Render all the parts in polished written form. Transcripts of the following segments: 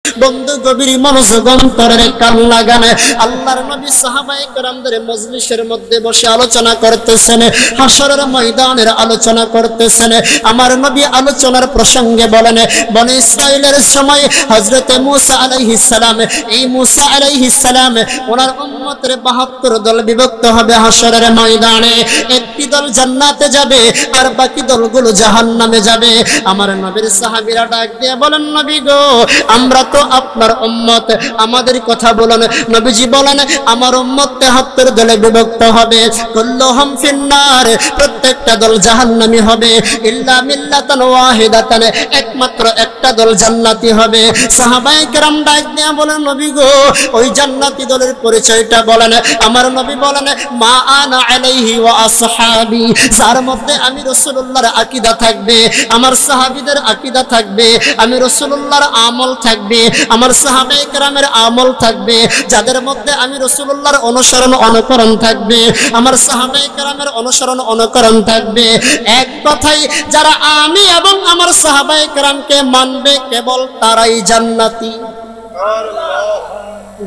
বন্ধু গভীর মনোযোগ অন্তরের কান লাগান। আল্লাহর নবী সাহাবায়ে কেরামদের মজলিসের মধ্যে বসে আলোচনা করতেছেন, হাশরের ময়দানের আলোচনা করতেছেন। আমার নবী আলোচনার প্রসঙ্গে বলেন, বনি ইসরাইলের সময় হযরতে মূসা আলাইহিস সালাম, এই মূসা আলাইহিস সালাম ওনার উম্মতের 72 দল বিভক্ত হবে হাশরের ময়দানে। একটি দল জান্নাতে যাবে আর বাকি দলগুলো জাহান্নামে যাবে। আমার নবীর সাহাবীরা ডাক দিয়ে বলেন, নবী গো, আমরা তো আপনার উম্মত, আমাদের কথা বলেন। নবীজি বলেন, আমার উম্মত 73 দলে বিভক্ত হবে। কুল্লুহুম ফিন্নার, প্রত্যেকটা দল জাহান্নামী হবে। ইল্লা মিল্লাতান ওয়াহিদাতান, একমাত্র একটা দল জান্নাতি হবে। সাহাবায়ে কেরাম ডাক দিয়ে বলেন, নবী গো, ওই জান্নাতি দলের পরিচয়টা বলেন। আমার নবী বলেন, মা আনা আলাইহি ওয়া আসহাবি, যার মধ্যে আমি রাসূলুল্লাহর আকীদা থাকবে, আমার সাহাবীদের আকীদা থাকবে, আমি রাসূলুল্লাহর আমল থাকবে, আমার সাহাবায়ে কেরামের আমল থাকবে, যাদের মধ্যে আমি রাসূলুল্লাহর অনুসরণ অনুকরণ থাকবে, আমার সাহাবায়ে কেরামের অনুসরণ অনুকরণ থাকবে। এক কথাই, যারা আমি এবং আমার সাহাবায়ে কেরামকে মানবে কেবল তারাই জান্নাতি।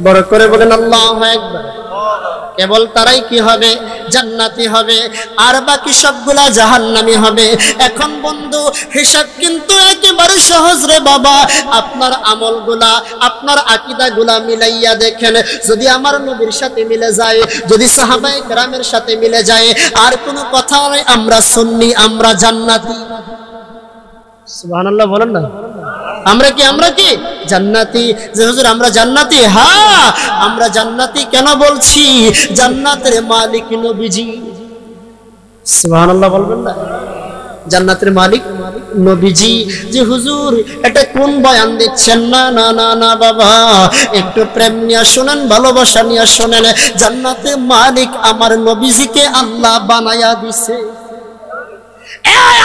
বড় করে বলেন আল্লাহু আকবার। কেবল তারাই কি হবে? জান্নাতি হবে, আর বাকি সবগুলা জাহান্নামী হবে। এখন বন্ধু, হিসাব কিন্তু একেবারে সহজ রে বাবা। আপনার আমলগুলা, আপনার আকীদাগুলা মিলাইয়া দেখেন, যদি আমার নবীর সাথে মিলে যায়, যদি সাহাবায়ে কেরামের সাথে মিলে যায়, আর কোনো কথা নয়, আমরা সুন্নি, আমরা জান্নাতি। সুবহানাল্লাহ বলেন না। আমরা কি জান্নাতি? যে হুজুর আমরা জান্নাতি, হ্যাঁ আমরা জান্নাতি। কেন বলছি? জান্নাতের মালিক নবীজি। সুবহানাল্লাহ বলবেন না। জান্নাতের মালিক নবীজি। যে হুজুর এটা কোন বয়ান দিচ্ছেন? না না না না বাবা, একটু প্রেম নিয়ে শোনেন, ভালোবাসা নিয়ে শোনেন। জান্নাতের মালিক আমার নবীজিকে আল্লাহ বানায়া দিছে।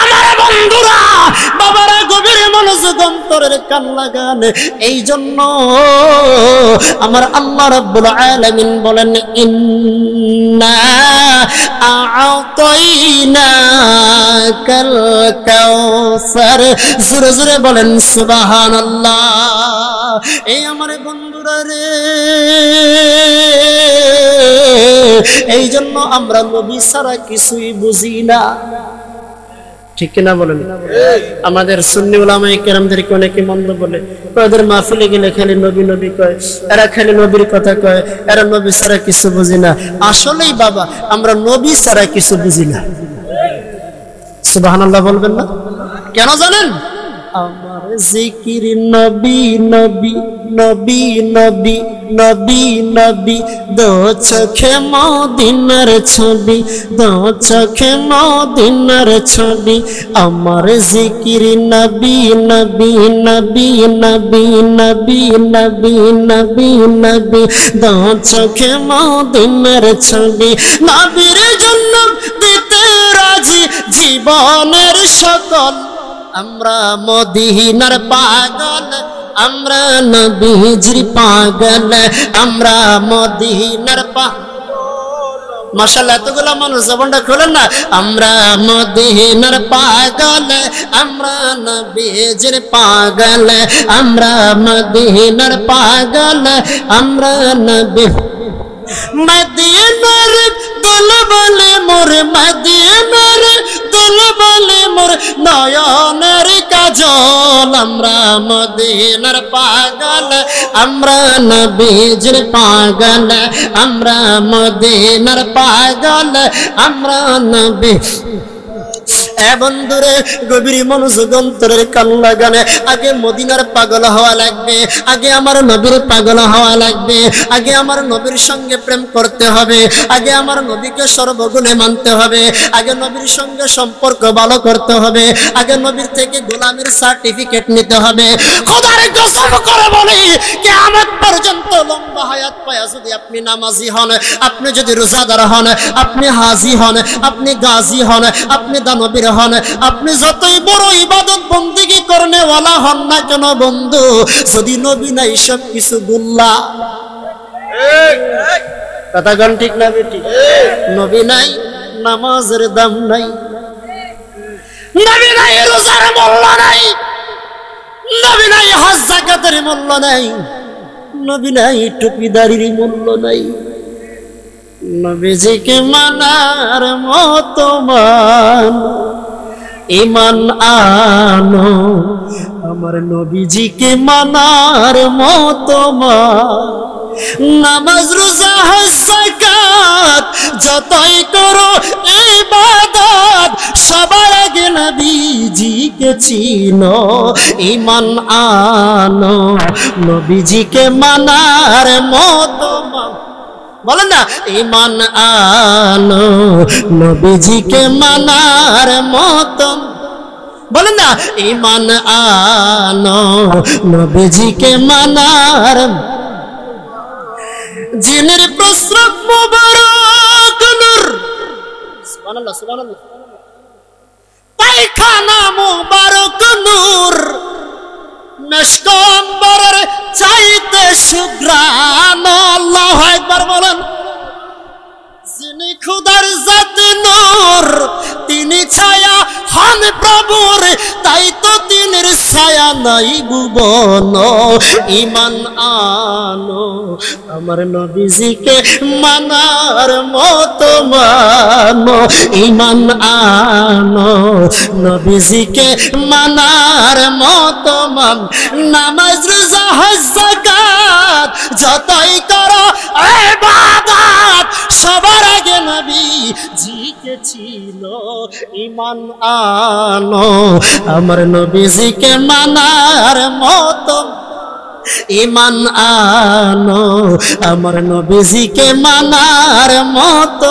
আমার বন্ধুরা, বাবারা, গভীর মনোযোগ অন্তরের কান লাগান। এই জন্য আমার আল্লাহ রাব্বুল আলামিন বলেন, ইন্না আ'তাইনাকাল কাউসার। জোরে জোরে বলেন সুবহানাল্লাহ। এই আমার বন্ধুরা রে, এই জন্য আমরা নবী ছাড়া কিছুই বুঝি না। ঠিক কিনা বলেন? আমাদের সুন্নি উলামায়ে কেরামদেরকে অনেকে মন্দ বলে, ওদের মাহফিলে গেলে খালি নবী নবী কয়, এরা খালি নবীর কথা কয়, এরা নবী ছাড়া কিছু বুঝি না। আসলেই বাবা, আমরা নবী ছাড়া কিছু বুঝি না। সুবহানাল্লাহ বলবেন না? কেন জানেন? আমার জিকির নবী নবী নবী নবী নবী নবী, দো চোখে মদিনার ছবি, দো চোখে মদিনার ছবি। আমার জিকির নবী নবী নবী নবী নবী নবী নবী নবী, দো চোখে মদিনার ছবি। নবীর জন্য দিতে রাজি জীবনের সকল, আমরা মদিনার পাগল, আমরা নবীজির পাগল, আমরা মদিনার পাগল। মাশাআল্লাহ, এতগুলো মানুষ জবানটা খোলেন না। আমরা মদিনার পাগল, আমরা নবীজির পাগল, আমরা মদিনার পাগল, আমরা নবী। মদিনার দোল বলে মোর, মদিনার দোল বলে মোর নয়নের কাজল, আমরা মদিনার পাগল, আমরা নবীজির পাগল, আমরা মদিনার পাগল, আমরা নবী। বন্ধুরে, গভীর মনোযোগ অন্তরের কান লাগানে। আগে মদিনার পাগল হওয়া লাগবে, আগে আমার নবীর পাগল হওয়া লাগবে, আগে আমার নবীর সঙ্গে প্রেম করতে হবে, আগে আমার নবীকে সর্বগুণে মানতে হবে, আগে নবীর সঙ্গে সম্পর্ক ভালো করতে হবে, আগে নবীর থেকে গোলামীর সার্টিফিকেট নিতে হবে। খোদার কসম করে বলি, কিয়ামত পর্যন্ত লম্বা হায়াত পায়া যদি আপনি নামাজি হন, আপনি যদি রোজাদার হন, আপনি হাজি হন, আপনি গাজী হন, আপনি দানবীর হন, আপনি যতই বড় ইবাদত বন্দেগী করনে ওয়ালা হন না কেন বন্ধু, যদি নবী নাই সব কিছু গুল্লা। কথা গান ঠিক না বেটি? নবী নাই, নামাজের দাম নাই, নবী নাই, রোজার মূল্য নাই, নবী নাই হজ যাকাতের মূল্য নাই, নবী নাই টুপিদারির মূল্য নাই। নবীজিকে মানার মতো মান ঈমান আনো, আমার নবীজিকে মানার মতো মান। নামাজ রোজা হজ যাকাত যতই করো ইবাদত, সবার আগে নবীজিকে চিনো, ঈমান আনো, নবীজিকে মানার মতো মান। বলেন না, ঈমান আনো, নবীজিকে মানার মতো। বলেন না, ঈমান আনো, নবীজিকে মানার। জিনের প্রস্রাব মুবারক নূর, সুবহানাল্লাহ সুবহানাল্লাহ, পায়খানা মুবারক নূর, মেশক আম্বরের চাইতে সুঘ্রাণ। আল্লাহু আকবার বলেন। যিনি খুদার জাত নূর, তিনি ছায়া হন প্রভুর, তাই তো তিনের ছায়া নাই ভুবন। ঈমান আনো, আমার নবীজিকে মানার মতো মানো, ঈমান আনো, নবীজিকে মানার মতো মান। নামাজ রোজা হজ যাকাত যতই করো ইবাদত, সবার আগে নবীজিকে চিনো, ঈমান আনো, আমার নবীজিকে মানার মতো। ঈমান আনো, আমার নবীজিকে মানার মতো।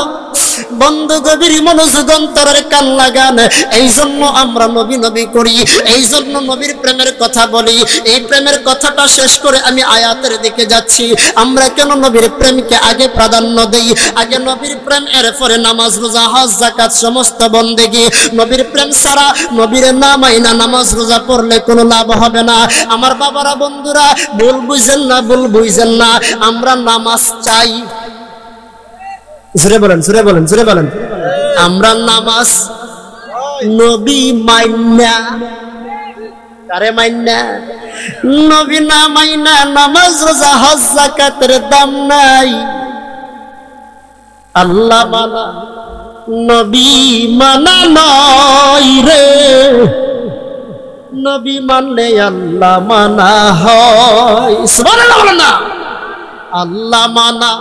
বন্ধু গভীর মনোযোগ অন্তরের কান লাগান। এই জন্য আমরা নবী নবী করি, এই জন্য নবীর প্রেমের কথা বলি। এই প্রেমের কথাটা শেষ করে আমি আয়াতের দিকে যাচ্ছি। আমরা কেন নবীর প্রেমকে আগে প্রাধান্য দেই? আগে নবীর প্রেম, এরপরে নামাজ রোজা হজ যাকাত সমস্ত বন্দেগী। নবীর প্রেম ছাড়া, নবীর না মাইনা নামাজ রোজা পড়লে কোনো লাভ হবে না। আমার বাবারা, বন্ধুরা, ভুল বুঝেন না, ভুল বুঝেন না। আমরা নামাজ চাই, জোরে বলেন, জোরে বলেন, জোরে বলেন। আমরা নামাজ নবী মাইনা, কারে মাইনা? নবী না মাইনা নামাজ রোজা হজ যাকাতের দাম নাই। আল্লাহ মানা নবী মানা নয় রে, নবী মানলে আল্লাহ মানা হয়। সুবহানাল্লাহ বলেন না। আল্লাহ মানা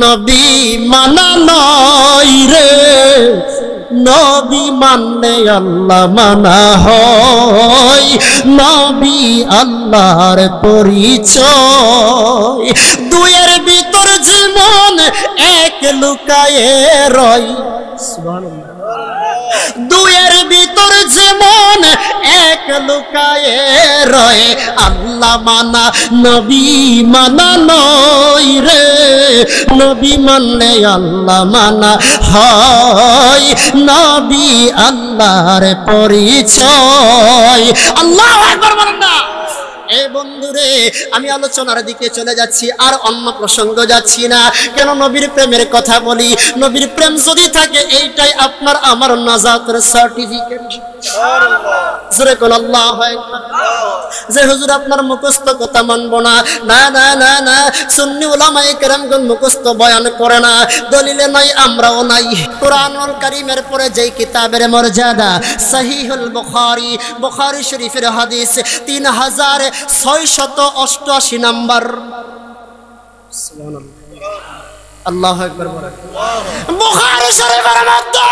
নবী মানা নয় রে, নবী মানলে আল্লাহ মানা হয়। নবী আল্লাহর পরিচয়, দুয়ের ভিতর যেমন এক লুকায়ে রয়। সুবহানাল্লাহ। দুয়ের ভিতর যেমন এক লুকায়ে রয়, আল্লাহ মানা নবী মানা নয় রে, নবী মানলে আল্লাহ মানা হয়। নবী আল্লাহর পরিচয়। আল্লাহু আকবার বলেন না। এই বন্ধুরে, আমি আলোচনার দিকে চলে যাচ্ছি, আর অন্য প্রসঙ্গ যাচ্ছি না। কেন নবীর প্রেমের কথা বলি? নবীর প্রেম যদি থাকে, এইটাই আপনার আমার নাজাতের সার্টিফিকেট। জোরে কোন আল্লাহু আকবার। যে হুজুর আপনার মুখস্থ কথা মানবো না, না না না না, সুন্নি উলামায়ে কেরামগণ মুখস্থ বয়ান করে না, দলিলে নাই, আমরাও নাই। কুরআনুল কারীমের পরে যেই কিতাবের মর্যাদা, সহিহুল বুখারী, বুখারী শরীফের হাদিস 3688 নাম্বার। সুবহানাল্লাহ, আল্লাহু আকবার বলেন। বুখারী শরীফের মধ্যে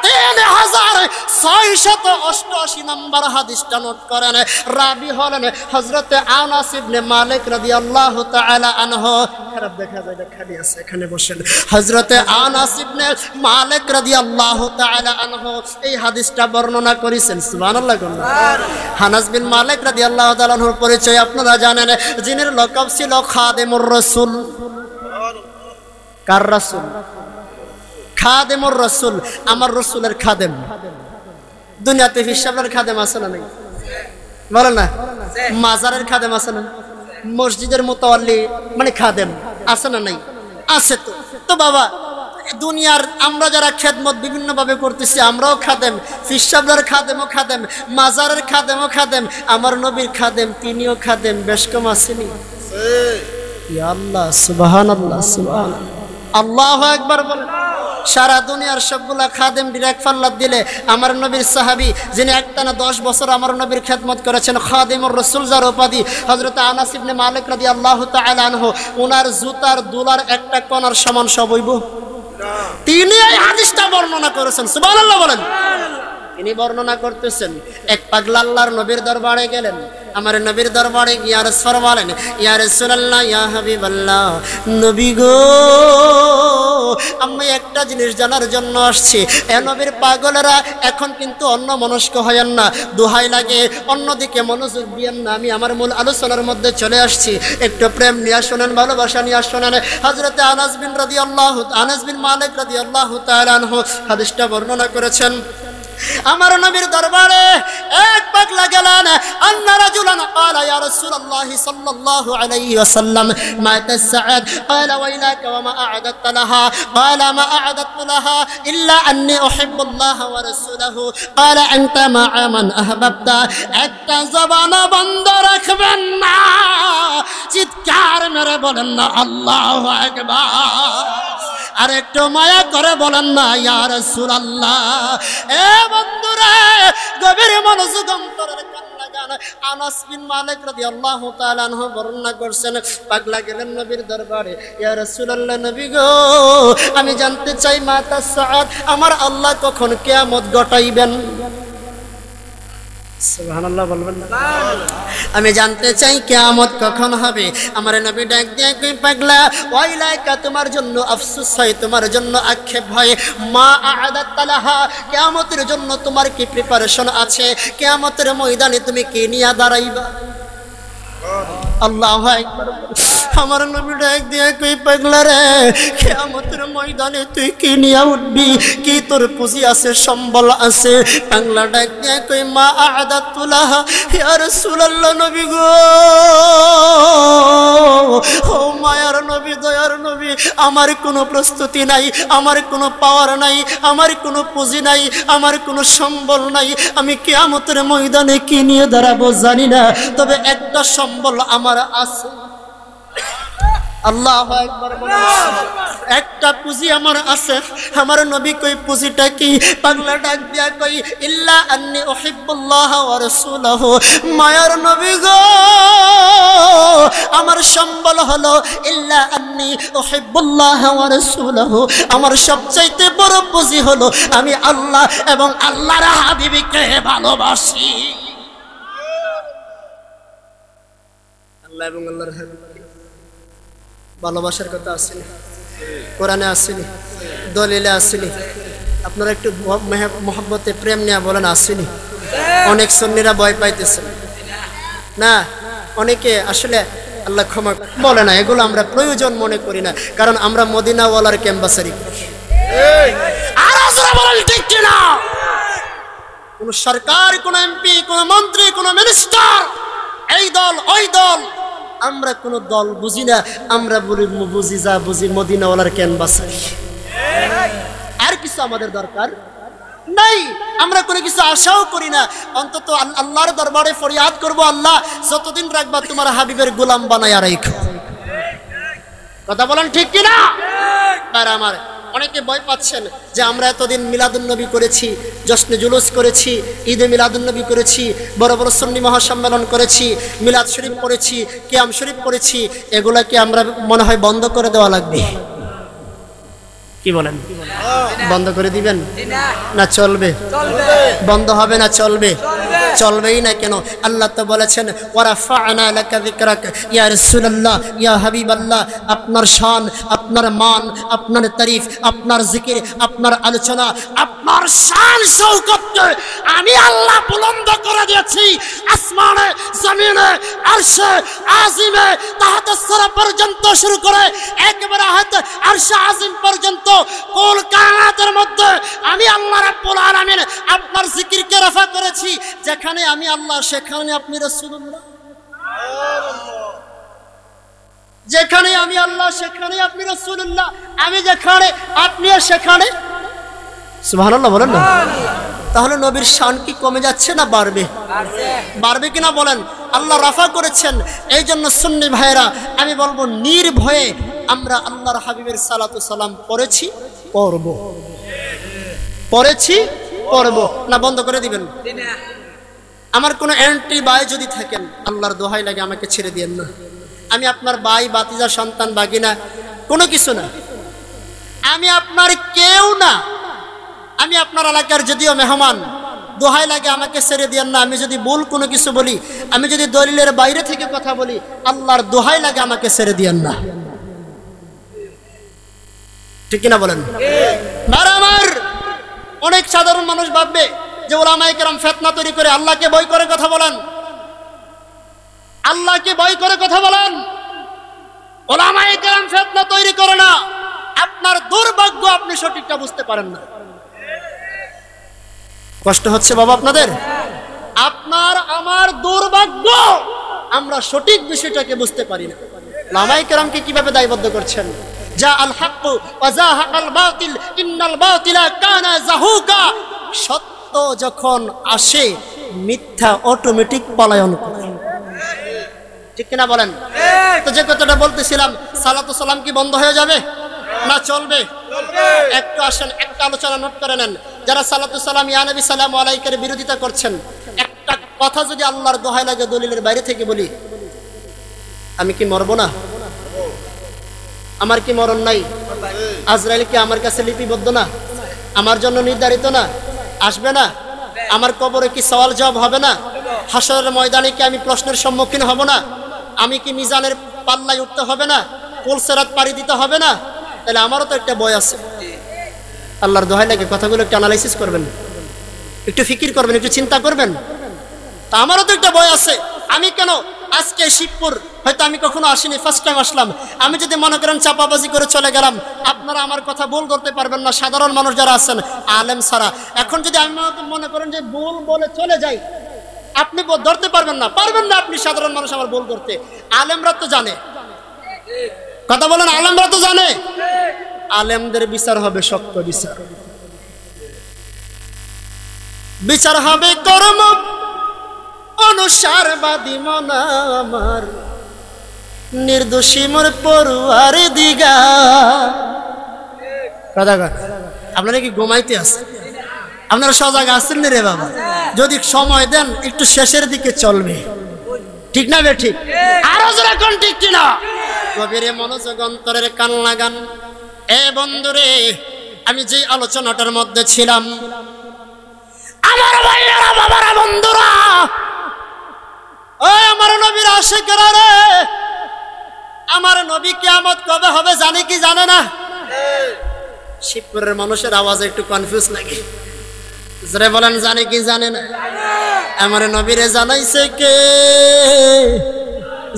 3688 নাম্বার হাদিসটা নোট করেন। রাবি হলেন হযরত আনাস ইবনে মালিক রাদিয়াল্লাহু তাআলা আনহু। খারাপ দেখা যায় না, খালি আছে, এখানে বসেন। হযরত আনাস ইবনে মালিক রাদিয়াল্লাহু তাআলা আনহু এই হাদিসটা বর্ণনা করেছেন। সুবহানাল্লাহ। আনাস বিন মালিক রাদিয়াল্লাহু তাআলা আনহুর পরিচয় আপনারা জানেন। যিনি লকব ছিল খাদেমুর রাসূল। কার রাসূল? খাদেমুর রাসূল। আমার রাসূলের খাদেম। দুনিয়াতে হিসাবের খাদেম আছে না? নাই, বলো না। মাজারের খাদেম আছে না? মসজিদের মুতাওয়াল্লি মানে খাদেম আছে না? নাই, আছে। তো বাবা, দুনিয়ার আমরা যারা খেদমত বিভিন্নভাবে করতেছি, আমরাও খাদেম, ফিসাবলার খাদেমও খাদেম, মাজারের খাদেমও খাদেম, আমার নবীর খাদেম তিনিও খাদেম, বেশ কম আসেনি? ইয়া আল্লাহ, সুবহানাল্লাহ, সুবহানাল্লাহ, আল্লাহু আকবার বলেন। সারা দুনিয়ার সবগুলা খাদেম ডিরেক্ট ফাল্লাত দিলে আমার নবীর সাহাবী যিনি একটানা 10 বছর আমার নবীর খেদমত করেছেন, খাদিমুর রাসূল যার উপাধি, হযরত আনাস ইবনে মালিক রাদিয়াল্লাহু তাআলা আনহু, ওনার জুতার দুলার একটা কণার সমান সব হইব? তিনি এই হাদিসটা বর্ণনা করেছেন, সুবহানাল্লাহ বলেন। তিনি বর্ণনা করতেছেন, এক পাগলা আল্লাহর নবীর দরবারে গেলেন, আমার নবীর দরবারে গিয়ে আরজ ফরমালেন, ইয়া রাসূলুল্লাহ, ইয়া হাবিবাল্লাহ, নবী গো, আমি একটা জিনিস জানার জন্য আসছি। এ নবীর পাগলেরা এখন কিন্তু অন্য মনস্ক হয়েন না, দোহাই লাগে অন্যদিকে মনোযোগ দিয়েন না, আমি আমার মূল আলোচনার মধ্যে চলে আসছি, একটু প্রেম নিয়ে শোনেন, ভালোবাসা নিয়ে শোনেন। হযরতে আনাস বিন মালিক রাদিয়াল্লাহু তাআলা আনহু হাদিসটা বর্ণনা করেছেন। আমার নবীর দরবারে এক পাগলা গেলেন, আন্না রাজুলান ক্বালা ইয়া রাসূলুল্লাহ সাল্লাল্লাহু আলাইহি ওয়াসাল্লাম মা তাসআদ, ক্বালা ওয়াইলাকা ওয়া মা আ'দাদতা লাহা, ক্বালা মা আ'দাদতু লাহা ইল্লা আন্নী উহিব্বুল্লাহ ওয়া রাসূলহু, ক্বালা আনতা মা'a মান আহবাবতা। একটা জবান বন্ধ রাখবেন না, চিৎকার মেরে বলেন না আল্লাহু আকবার, আর একটু মায়া করে বলেন না ইয়া রাসূলুল্লাহ। এ বন্ধুরা, গভীর মনোযোগ অন্তরের কান লাগান। আনাস বিন মালিক রাদিয়াল্লাহু তাআলা আনহু বর্ণনা করছেন, পাগলা গেলেন নবীর দরবারে, ইয়া রাসূলুল্লাহ, নবী গো, আমি জানতে চাই মা তাসআদ, আমার আল্লাহ কখন কিয়ামত ঘটাইবেন? সুবহানাল্লাহ বলবেন না? আমি জানতে চাই কিয়ামত কখন হবে। আমার নবী ডাক দিয়ে কই, পাগলা, ওয়াইলাকা, তোমার জন্য আফসোস হয়, তোমার জন্য আক্ষেপ হয়, মা আ'দাদতা লাহা, কিয়ামতের জন্য তোমার কি প্রিপারেশন আছে? কিয়ামতের ময়দানে তুমি কি নিয়ে দাঁড়াইবা? আল্লাহু আকবার। আমার নবী ডাক দিয়ে কই, পাগলা রে, কিয়ামতের ময়দানে তুই কি নিয়ে উঠবি? কি তোর পুঁজি আছে, সম্বল আছে? পাগলা ডাক দিয়ে কই, মা আ'দাদতু লাহা, ইয়া রাসূলুল্লাহ, নবী গো, ও মায়ার নবী, দয়ার নবী, আমার কোনো প্রস্তুতি নাই, আমার কোনো পাওয়ার নাই, আমার কোনো পুঁজি নাই, আমার কোনো সম্বল নাই, আমি কিয়ামতের ময়দানে কি নিয়ে দাঁড়াবো জানি না, তবে একটা সম্বল আমার আছে। আল্লাহু আকবার বলেন। একটা পুঁজি আমার আছে। আমার নবী কই, পুঁজিটা কি? পাগলা ডাক দিয়া কই, ইল্লা আন্নী উহিব্বুল্লাহ ওয়া রাসূলহু, মায়ার নবী গো, আমার সম্বল হলো ইল্লা আন্নী উহিব্বুল্লাহ ওয়া রাসূলহু, আমার সবচাইতে বড় পুঁজি হলো আমি আল্লাহ এবং আল্লাহর হাবিবকে ভালোবাসি। আল্লাহ এবং আল্লাহর হাবিব ভালোবাসার কথা আসেনি, কোরআনে আসেনি, দলিলে আসেনি? আপনারা একটু মহব্বতে প্রেম নিয়ে বলেন, আসেনি? অনেক সুন্নিরা ভয় পাইতেছেন না, অনেকে আসলে আল্লাহ ক্ষমা বলে না, এগুলো আমরা প্রয়োজন মনে করি না, কারণ আমরা মদিনাওয়ালার ক্যাম্পাসারি করি। ঠিক কিনা? কোন সরকার, কোন এমপি, কোন মন্ত্রী, কোন মিনিস্টার, এই দল ওই দল, আমরা কোন দল বুঝি না, আমরা বুঝি যা বুঝি মদিনাওয়ালার ক্যানভাসারি। আর কিছু আমাদের দরকার নাই, আমরা কোনো কিছু আশাও করি না, অন্তত আল্লাহর দরবারে ফরিয়াদ করব, আল্লাহ যতদিন রাখবা তোমার হাবিবের গোলাম বানায়া রাখো। কথা বলেন ঠিক কিনা? আমার অনেকে ভয় পাচ্ছেন যে আমরা এতদিন মিলাদুন্নবী করেছি, জশ্নে জুলুস করেছি, ঈদে মিলাদুন্নবী করেছি, বড় বড় সুন্নি মহাসম্মেলন করেছি, মিলাদ শরীফ করেছি, কিয়াম শরীফ করেছি, এগুলাকে আমরা মনে হয় বন্ধ করে দেওয়া লাগবে। কি বলেন? বন্ধ করে দিবেন না চলবে? বন্ধ হবে না চলবে? চলবেই না কেন? আল্লাহ তো বলেছেন, ওয়ারাফা'না লাকা যিকরাক, ইয়া রাসূলুল্লাহ, ইয়া হাবিবাল্লাহ, আপনার শান, আপনার মান, আপনার তারিফ, আপনার জিকির, আপনার আলোচনা, আপনার শান শৌকতকে আমি আল্লাহ বুলন্দ করে দিয়েছি। আসমানে, জমিনে, আরশে আজিমে, তাহতে সরা পর্যন্ত শুরু করে একেবারে হাতে আরশে আজিম পর্যন্ত কুল কায়নাতের মধ্যে আমি আল্লাহ রাব্বুল আলামিন আপনার জিকিরকে রফা করেছি। যেখানে আমি আল্লাহ, সেখানে আপনি রাসূলুল্লাহ। যেখানে আমি আল্লাহ সেখানে আপনি রাসূলুল্লাহ, আমি যেখানে আপনিও সেখানে। সুবহানাল্লাহ বলেন না। তাহলে নবীর শান কি কমে যাচ্ছে না বাড়বে? বাড়বে কিনা বলেন? আল্লাহ রাফা করেছেন। এই জন্য সুন্নি ভাইরা আমি বলবো নির্ভয়ে আমরা আল্লাহর হাবিবের সালাতু সালাম পড়েছি, পড়ব, পড়েছি, পড়ব না। বন্ধ করে দিবেন। আমার কোনো অ্যান্টি ভাই যদি থাকেন, আল্লাহর দোহাই লাগে আমাকে ছেড়ে দিয়েন না। আমি আপনার ভাই, বাতিজা, সন্তান, বাগিনা কোনো কিছু না। আমি আপনার কেউ না। আমি আপনার এলাকার যদিও মেহমান, দোহাই লাগে আমাকে ছেড়ে দিয়েন না। আমি যদি ভুল কোনো কিছু বলি, আমি যদি দলিলের বাইরে থেকে কথা বলি, আল্লাহর দোহাই লাগে আমাকে ছেড়ে দিয়েন না। ঠিক কিনা বলেন? আমার অনেক সাধারণ মানুষ ভাববে যে উলামায়ে কেরাম ফিতনা তৈরি করে। আল্লাহকে ভয় করে কথা বলেন, আল্লাহকে ভয় করে কথা বলেন। উলামায়ে কেরাম ফিতনা তৈরি করে না। আপনার দুর্ভাগ্য, আপনি সঠিকটা বুঝতে পারেন না। কষ্ট হচ্ছে বাবা আপনাদের? আপনার আমার দুর্ভাগ্য, আমরা সঠিক বিষয়টাকে বুঝতে পারি না। উলামায়ে কেরামকে কিভাবে দায়বদ্ধ করছেন? যা আল হক ওয়া যাহাকাল বাতিল ইন্নাল বাতিলা কানা যাহুকা। সত্য যখন আসে, মিথ্যা অটোমেটিক পলায়ন করে। ঠিক কিনা বলেন? তো যে কথাটা বলতেছিলাম, সালাতু সালাম কি বন্ধ হয়ে যাবে না চলবে? একটু আসেন, একটা আলোচনা নোট করে নেন। যারা সালাতু সালাম ইয়া নবী সালামু আলাইকার বিরোধিতা করছেন, একটা কথা যদি আল্লাহর দোহাই লাগে দলিলের বাইরে থেকে বলি, আমি কি মরব না? আমার কি মরণ নাই? আজরাইল কি আমার কাছে লিপিবদ্ধ না? আমার জন্য নির্ধারিত না? আসবে না? আমার কবরে কি সওয়াল জবাব হবে না? হাসরের ময়দানে কি আমি প্রশ্নের সম্মুখীন হব না? আমি কি মিজানের পাল্লায় উঠতে হবে না? কুল সিরাত পাড়ি দিতে হবে না? তাহলে আমারও তো একটা ভয় আছে। আল্লাহর দোহাই লাগে কথাগুলো একটু অ্যানালাইসিস করবেন, একটু ফিকির করবেন, একটু চিন্তা করবেন। তা আমারও তো একটা ভয় আছে। আমি কেন আজকে শিবপুর, হয়তো আমি কখনো আসিনি, ফার্স্ট টাইম আসলাম। আমি যদি মনে করেন চাপাবাজি করে চলে গেলাম, আপনারা আমার কথা ভুল ধরতে পারবেন না। সাধারণ মানুষ যারা আছেন, আলেম ছাড়া, এখন যদি আমি মনে করেন যে ভুল বলে চলে যাই, আপনি ধরতে পারবেন না, পারবেন না আপনি সাধারণ মানুষ আমার ভুল ধরতে। আলেমরা তো জানে, কথা বলেন, আলেমরা তো জানে। আলেমদের বিচার হবে শক্ত বিচার, বিচার হবে কর্ম অনুসারবাদী মন আমার, নির্দোষী মোর পড়ুয়ার দিগা। আপনারা কি ঘুমাইতে আছেন? আপনারা সজাগ আছেন রে বাবা? যদি সময় দেন একটু শেষের দিকে চলবে, ঠিক না? ঠিক। আরো জোরে কোন ঠিক কিনা? গভীরে মনোযোগ, অন্তরের কান লাগান। এ বন্ধুরে, আমি যে আলোচনাটার মধ্যে ছিলাম, আমার ভাইয়েরা, বাবারা, বন্ধুরা, ওই আমার নবীর আশিকেরা রে, আমার নবী কিয়ামত কবে হবে জানে কি জানে না? শিবপুরের মানুষের আওয়াজে একটু কনফিউজ লাগে। জোরে বলেন, জানে কি জানে না? আমার নবীরে জানাইছে কে?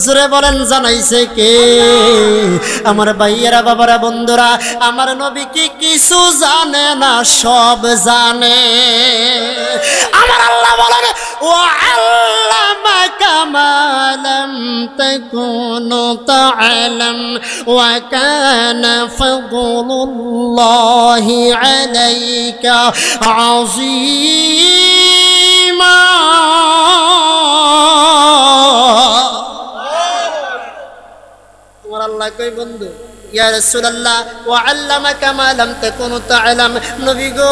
জোরে বলেন, জানাইছে কে? আমার ভাইয়েরা, বাবারা, বন্ধুরা, আমার নবী কি কিছু জানে না? সব জানে। আমার আল্লাহ বলেন, ওয়া আল্লামাকা মা লাম তাকুনু তা'লাম ওয়া কানা ফাদলুল্লাহি আলাইকা আযীমা। আল্লাহ কই বন্ধু, ইয়া রাসূলুল্লাহ, ওয়া আল্লামাকা মা লাম তাকুনু তা'লাম, নবী গো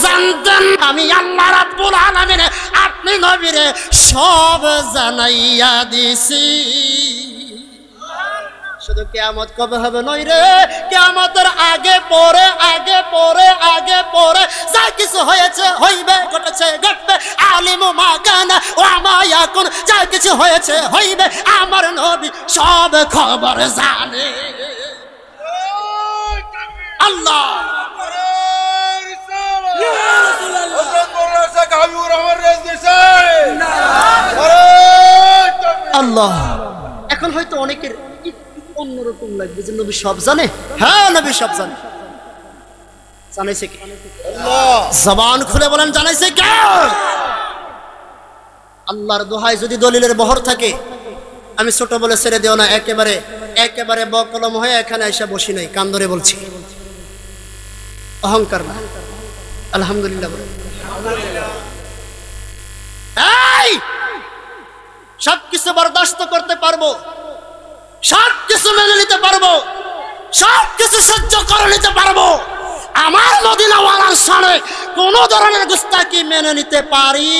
জানতেন আমি আল্লাহ রাব্বুল আলামিন আপনি নবীরে সব জানাইয়া দিছি। শুধু কিয়ামত কবে হবে নয় রে, কিয়ামতের আগে পরে, আগে পরে, আগে পরে যা কিছু হয়েছে, হইবে, ঘটেছে, ঘটবে, আলিমু মা কানা ওয়া মা ইয়াকুন, যা কিছু হয়েছে, হইবে, আমার নবী সব খবর জানে। আল্লাহ আল্লাহ। এখন হয়তো অনেকের অন্যরকম লাগবে যে নবী সব জানে। হ্যাঁ, নবী সব জানে। জানাইছে কে? আল্লাহ। জবান খুলে বলেন, জানাইছে কে? আল্লাহর দোহাই যদি দলিলের বহর থাকে, আমি ছোট বলে ছেড়ে দেও না, একেবারে একেবারে বকলম হয়ে এখানে এসে বসি নাই, কান ধরে বলছি, অহংকার না। আলহামদুলিল্লাহ বলে সবকিছু বরদাস্ত করতে পারবো, সবকিছু মেনে নিতে পারবো, সবকিছু সহ্য করে নিতে পারবো, আমার মদিনাওয়ালার সামনে কোন ধরনের গুস্তাখি মেনে নিতে পারি।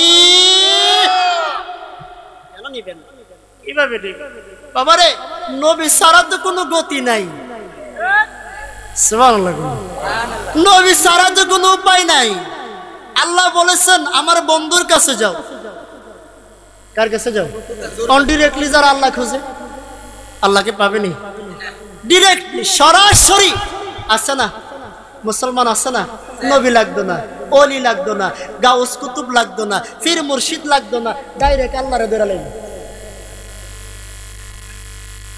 কেন নিবেন? কিভাবে বাবারে, নবী ছাড়া তো কোনো গতি নাই, সুবহানাল্লাহ, নবী ছাড়া তো কোনো উপায় নাই। আল্লাহ বলেছেন আমার বন্ধুর কাছে যাও। কার কাছে যাও? ডিরেক্টলি যারা আল্লাহ খোঁজে আল্লাহকে পাবেনি, ডিরেক্টলি সরাসরি। আছে না মুসলমান, আছে না, নবী লাগতো না, ওলি লাগতো না, গাউস কুতুব লাগতো না, ফির মুর্শিদ লাগতো না, ডাইরেক্ট আল্লাহরে বেরালেন।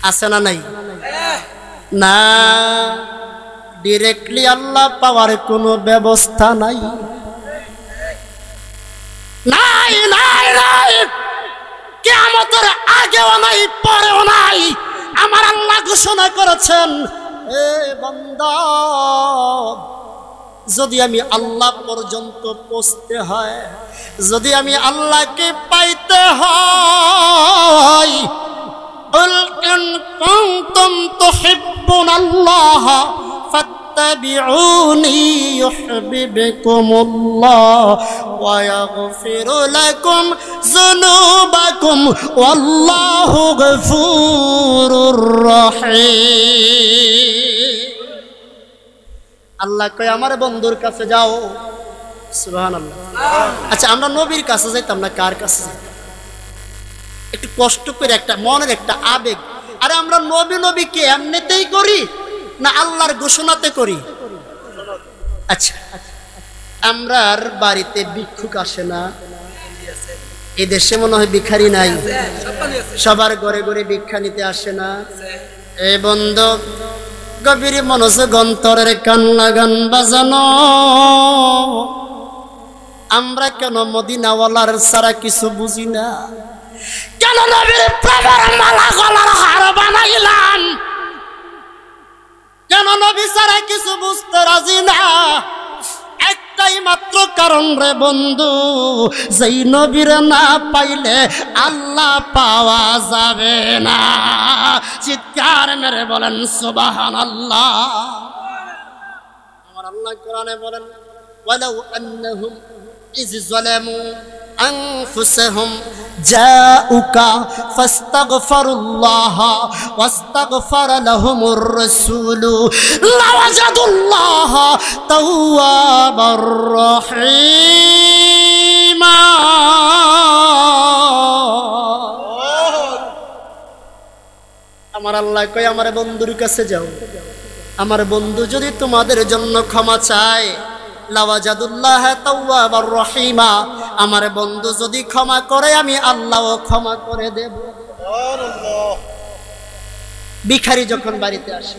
আছে না নাই? না, ডিরেক্টলি আল্লাহ পাওয়ার কোনো ব্যবস্থা নাই, নাই নাই নাই, কিয়ামতের আগেও নাই পরেও নাই। আমার আল্লাহ ঘোষণা করেছেন, এ বান্দা, যদি আমি আল্লাহ পর্যন্ত পৌঁছতে হয়, যদি আমি আল্লাহকে পাইতে হয়, কুল ইন কুনতুম তুহিব্বুনাল্লাহ ফাত্তাবিউনি ইউহিব্বুকুমুল্লাহ ওয়া ইয়াগফির লাকুম যুনুবাকুম ওয়াল্লাহু গফুরুর রহিম। আল্লাহ কয় আমার বন্ধুর কাছে যাও। সুবহানাল্লাহ। আচ্ছা, আমরা নবীর কাছে যাইতাম না, কার কাছে যাইতাম? একটু কষ্ট করে, একটা মনের একটা আবেগ। আরে আমরা নবী নবীকে এমনিতেই করি না আল্লাহর ঘোষণাতে করি? আচ্ছা, আমরার বাড়িতে ভিক্ষুক আসে না? এই দেশে মনে হয় ভিখারি নাই, সবার ঘরে ঘরে ভিক্ষা নিতে আসে না? এই বন্ধু, গভীর মনোযোগ অন্তরের কান লাগান বাজানো। আমরা কেন মদিনাওয়ালার সারা কিছু বুঝি না? কেন নবীর প্রেমের মালা গলার হার বানাইলাম? কেন নবী সারা কিছু বুঝতে রাজি না? একটাই মাত্র কারণ রে বন্ধু, যেই নবীর না পাইলে আল্লাহ পাওয়া যাবে না। চিৎকার মেরে বলেন সুবহানাল্লাহ। আমার আল্লাহ কোরআনে বলেন, ওয়ালাউ আন্নাহুম ইয যালামু আনফুসাহুম জাউকা ফাস্তাগফিরুল্লাহ ওয়াস্তাগফারা লাহুমুর রাসূলু লাওয়াজাদুল্লাহ তাওয়াবার রহিমা। আমার আল্লাহ কয় আমার বন্ধুর কাছে যাও, আমার বন্ধু যদি তোমাদের জন্য ক্ষমা চায়, লাওয়াজাদুল্লাহ তাওয়াবার রহিমা, আমার বন্ধু যদি ক্ষমা করে আমি আল্লাহও ক্ষমা করে দেব। সুবহানাল্লাহ। ভিখারি যখন বাড়িতে আসে,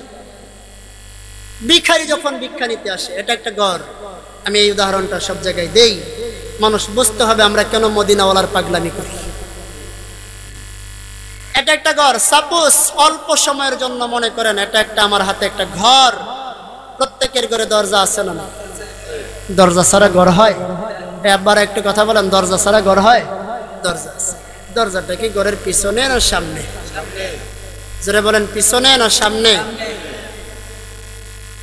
ভিখারি যখন ভিক্ষা নিতে আসে, এটা একটা ঘর। আমি এই উদাহরণটা সব জায়গায় দেই, মানুষ বুঝতে হবে আমরা কেন মদিনাওয়ালার পাগলামি করি। এটা একটা ঘর, সাপোজ অল্প সময়ের জন্য মনে করেন এটা একটা আমার হাতে একটা ঘর। প্রত্যেকের ঘরে দরজা আছে না? দরজা ছাড়া ঘর হয়? একবার একটু কথা বলেন, দরজা ছাড়া ঘর হয়? দরজা আছে। দরজাটা কি ঘরের পিছনে না সামনে? জোরে বলেন, পিছনে না সামনে?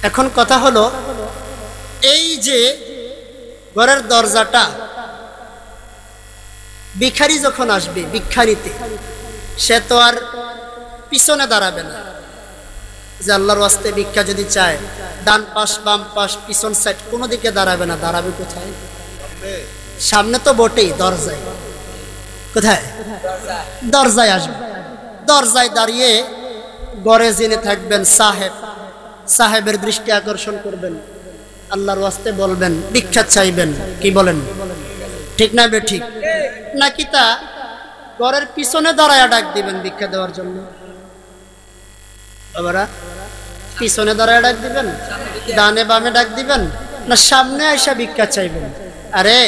এখন কথা হলো, এই যে ঘরের দরজাটা, ভিখারি যখন আসবে ভিক্ষা নিতে, সে তো আর পিছনে দাঁড়াবে না যে আল্লাহর ওয়াস্তে ভিক্ষা যদি চায়, ডান পাশ বাম পাশ পিছন সাইড কোনো দিকে দাঁড়াবে না। দাঁড়াবে কোথায়? সামনে তো বটেই, দরজায়। কোথায়? দরজায় আসবে। দরজায় দাঁড়িয়ে ঘরে জেনে থাকবেন সাহেব, সাহেবের দৃষ্টি আকর্ষণ করবেন, আল্লাহর ওয়াস্তে বলবেন, ভিক্ষা চাইবেন। কি বলেন? ঠিক না বে ঠিক? নাকি তা ঘরের পিছনে দাঁড়ায় ডাক দিবেন ভিক্ষা দেওয়ার জন্য? বাবারা, পিছনে দাঁড়ায় ডাক দিবেন, ডানে বামে ডাক দিবেন, না সামনে আইসা ভিক্ষা চাইবেন? আরে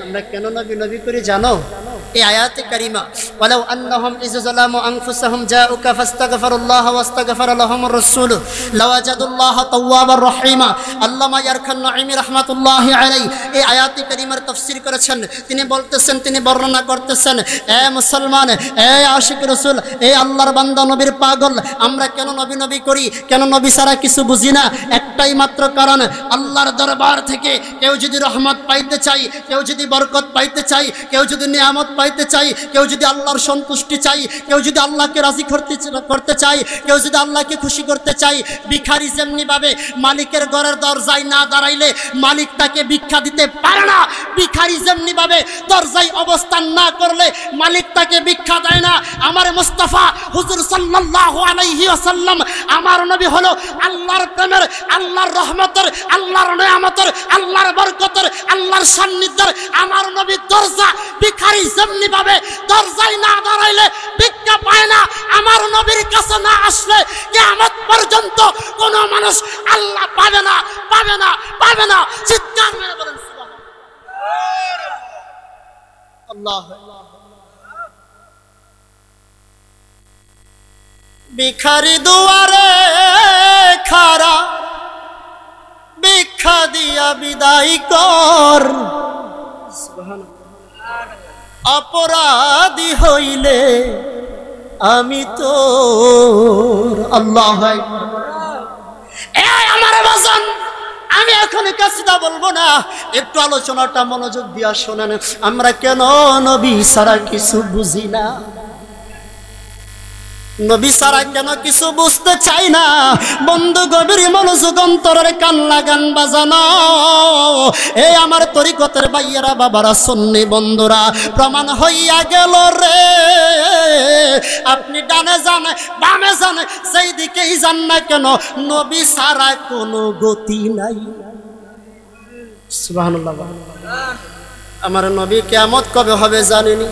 আমরা কেন নবী নবী করি জানো? এই আয়াতে কারিমা, ওয়ালাউ আন্নাহুম ইয যালামু আনফুসাহুম জাউকা ফাস্তাগফিরুল্লাহ ওয়াস্তাগফারা লাহুমুর রাসূল লাওয়াজাদুল্লাহা তাওয়াবার রহিমা। আল্লামা ইয়ারখান নাঈমি রাহমাতুল্লাহি আলাইহি এই আয়াতে কারিমার তাফসীর করেছেন। তিনি বলতেছেন, তিনি বর্ণনা করতেছেন, এ মুসলমান, এ আশিক রাসূল, এ আল্লাহর বান্দা নবীর পাগল, আমরা কেন নবী নবী করি, কেন নবী ছাড়া কিছু বুঝি না? একটাই মাত্র কারণ, আল্লাহর দরবার থেকে কেউ যদি রহমত পাইতে চাই, কেউ যদি বরকত পাইতে চাই, কেউ যদি নিয়ামত পাইতে চাই, কেউ যদি আল্লাহর সন্তুষ্টি চাই, কেউ যদি আল্লাহকে রাজি করতে চাই, কেউ যদি আল্লাহকে খুশি করতে চাই, ভিখারি যেমনি ভাবে মালিকের ঘরের দরজায় না দাঁড়াইলে মালিক তাকে ভিক্ষা দিতে পারে না, ভিখারি যেমনি ভাবে দরজায় অবস্থান না করলে মালিক তাকে ভিক্ষা দেয় না। আমার মুস্তাফা হুজুর সাল্লাল্লাহু আলাইহি ওয়াসাল্লাম, আমার নবী হলো আল্লাহর প্রেমের, আল্লাহর রহমতের, আল্লাহর নিয়ামতের, আল্লাহর বরকতের, আল্লাহর সান্নিধ্যের আমার নবী দরজা। ভিখারি যেমনি ভাবে দরজায় না দাঁড়াইলে ভিক্ষা পায় না, আমার নবীর কাছে না আসলে কিয়ামত পর্যন্ত কোনো মানুষ আল্লাহ পাবে না, পাবে না, পাবে না। চিৎকার মেরে বলেন সুবহানাল্লাহ। ভিখারি দুয়ারে খাড়া, ভিক্ষা দিয়া বিদায় কর, অপরাধী হইলে আমি তোর। আল্লাহ আমার বাজান, আমি এখন কাসিদা বলবো না, একটু আলোচনাটা মনোযোগ দিয়া শোনেন। আমরা কেন নবী ছাড়া কিছু বুঝি না, নবী ছাড়া কেন কিছু বুঝতে চাই না? বন্ধু গভীর মনোযোগ অন্তরের কান লাগান বাজানো। এই আমার তরিকতের ভাইয়েরা বাবারা সুন্নি বন্ধুরা, প্রমাণ হইয়া গেল রে, আপনি ডানে যান বামে যান যেই দিকেই যান না কেন, নবী ছাড়া কোনো গতি নাই। সুবহানাল্লাহ। আমার নবী কিয়ামত কবে হবে জানেনি?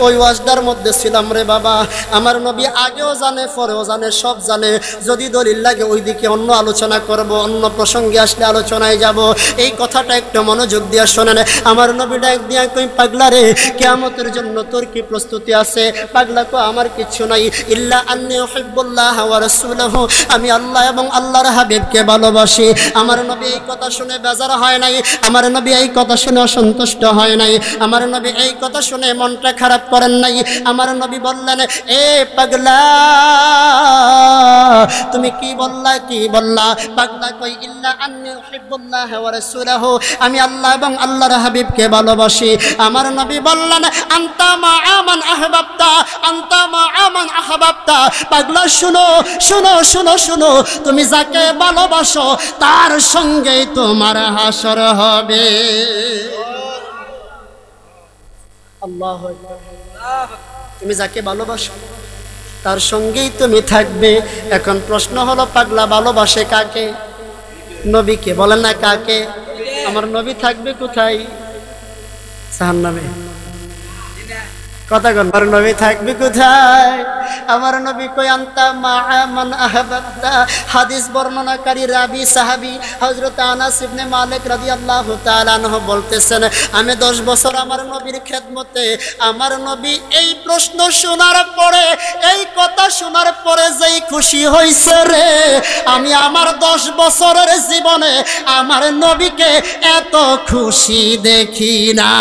ওই ওয়াজদার মধ্যে ছিলাম রে বাবা। আমার নবী আগেও জানে, পরেও জানে, সব জানে। যদি দলিল লাগে ওই দিকে অন্য আলোচনা করব, অন্য প্রসঙ্গে আসলে আলোচনায় যাব। এই কথাটা একটু মনোযোগ দিয়ে শোনেন। আমার নবী ডাক দিয়া কই, পাগলা রে, কিয়ামতের জন্য তোর কি প্রস্তুতি আছে? পাগলা কো, আমার কিছু নাই, ইল্লা আন্নী উহিব্বুল্লাহ ওয়া রাসূলুহু, আমি আল্লাহ এবং আল্লাহর হাবিবকে ভালোবাসি। আমার নবী এই কথা শুনে বেজার হয় নাই, আমার নবী এই কথা শুনে অসন্তুষ্ট হয় নাই, আমার নবী এই কথা শুনে মনটা খারাপ করেন নাই। আমার নবী বললেন, এ পাগলা, তুমি কি বললা, কি বললা? পাগলা কই, ইল্লা আন্নী উহিব্বুল্লাহ ওয়া রাসূলুহু, আমি আল্লাহ এবং আল্লাহর হাবিবকে ভালোবাসি। আমার নবী বললেন, আনতা মা আমান আহবাবতা, আনতা মা আমান আহবাবতা। পাগলা শুনো, শুনো, শুনো, শুনো, তুমি যাকে ভালোবাসো তার সঙ্গেই তোমার হাসর হবে। আল্লাহু আকবার। তুমি যাকে ভালোবাসো তার সঙ্গেই তুমি থাকবে। এখন প্রশ্ন হলো, পাগলা ভালোবাসে কাকে? নবীকে। বলেন না কাকে? আমার নবী থাকবে কোথায়? জাহান্নামে। কথা বল, আমার নবী থাকবে কোথায়? আমার নবী কই, আনতা মা মান আহবাবতা। হাদিস বর্ণনাকারী রাবি সাহাবী হযরত আনাস ইবনে মালিক রাদিয়াল্লাহু তাআলা আনহু বলতেছেন, আমি 10 বছর আমার নবীর খেদমতে। আমার নবী এই প্রশ্ন শোনার পরে, এই কথা শোনার পরে যেই খুশি হইছে রে, আমি আমার 10 বছরের জীবনে আমার নবীকে এত খুশি দেখি না।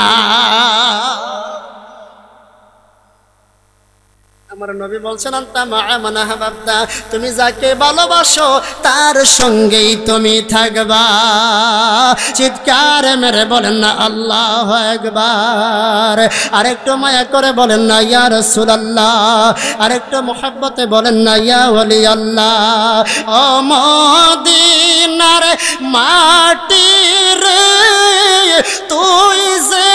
আমার নবী বলছেন, আনতা মা মান আহবাবতা, তুমি যাকে ভালোবাসো তার সঙ্গেই তুমি থাকবা। চিৎকার মেরে বলেন না আল্লাহু আকবার। আরেকটু মায়া করে বলেন না ইয়া রাসূলুল্লাহ। আরেকটু মুহাব্বতে বলেন না ইয়া ওলি আল্লাহ। ও মদিনার মাটি রে, তুই যে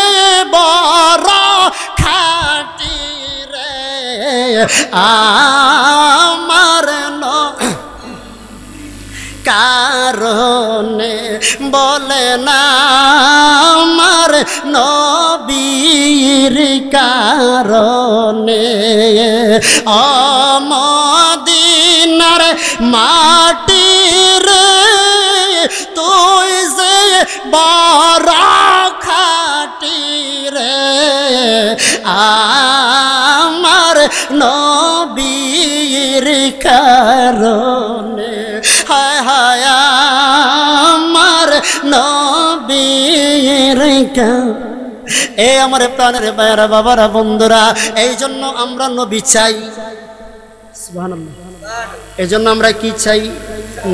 বড় খাঁটি রে, আমার কারণে বলে না, আমার নবীর কারণে। ও মদিনার মাটি রে, তুই যে বড় খাঁটি রে, আমার নবীর কারণে, হায় হায় আমার নবীর কারণে। এ আমার প্রাণের ভাইয়েরা, বাবারা, বন্ধুরা, এই জন্য আমরা নবী চাই। সুবহানাল্লাহ। এই জন্য আমরা কি চাই?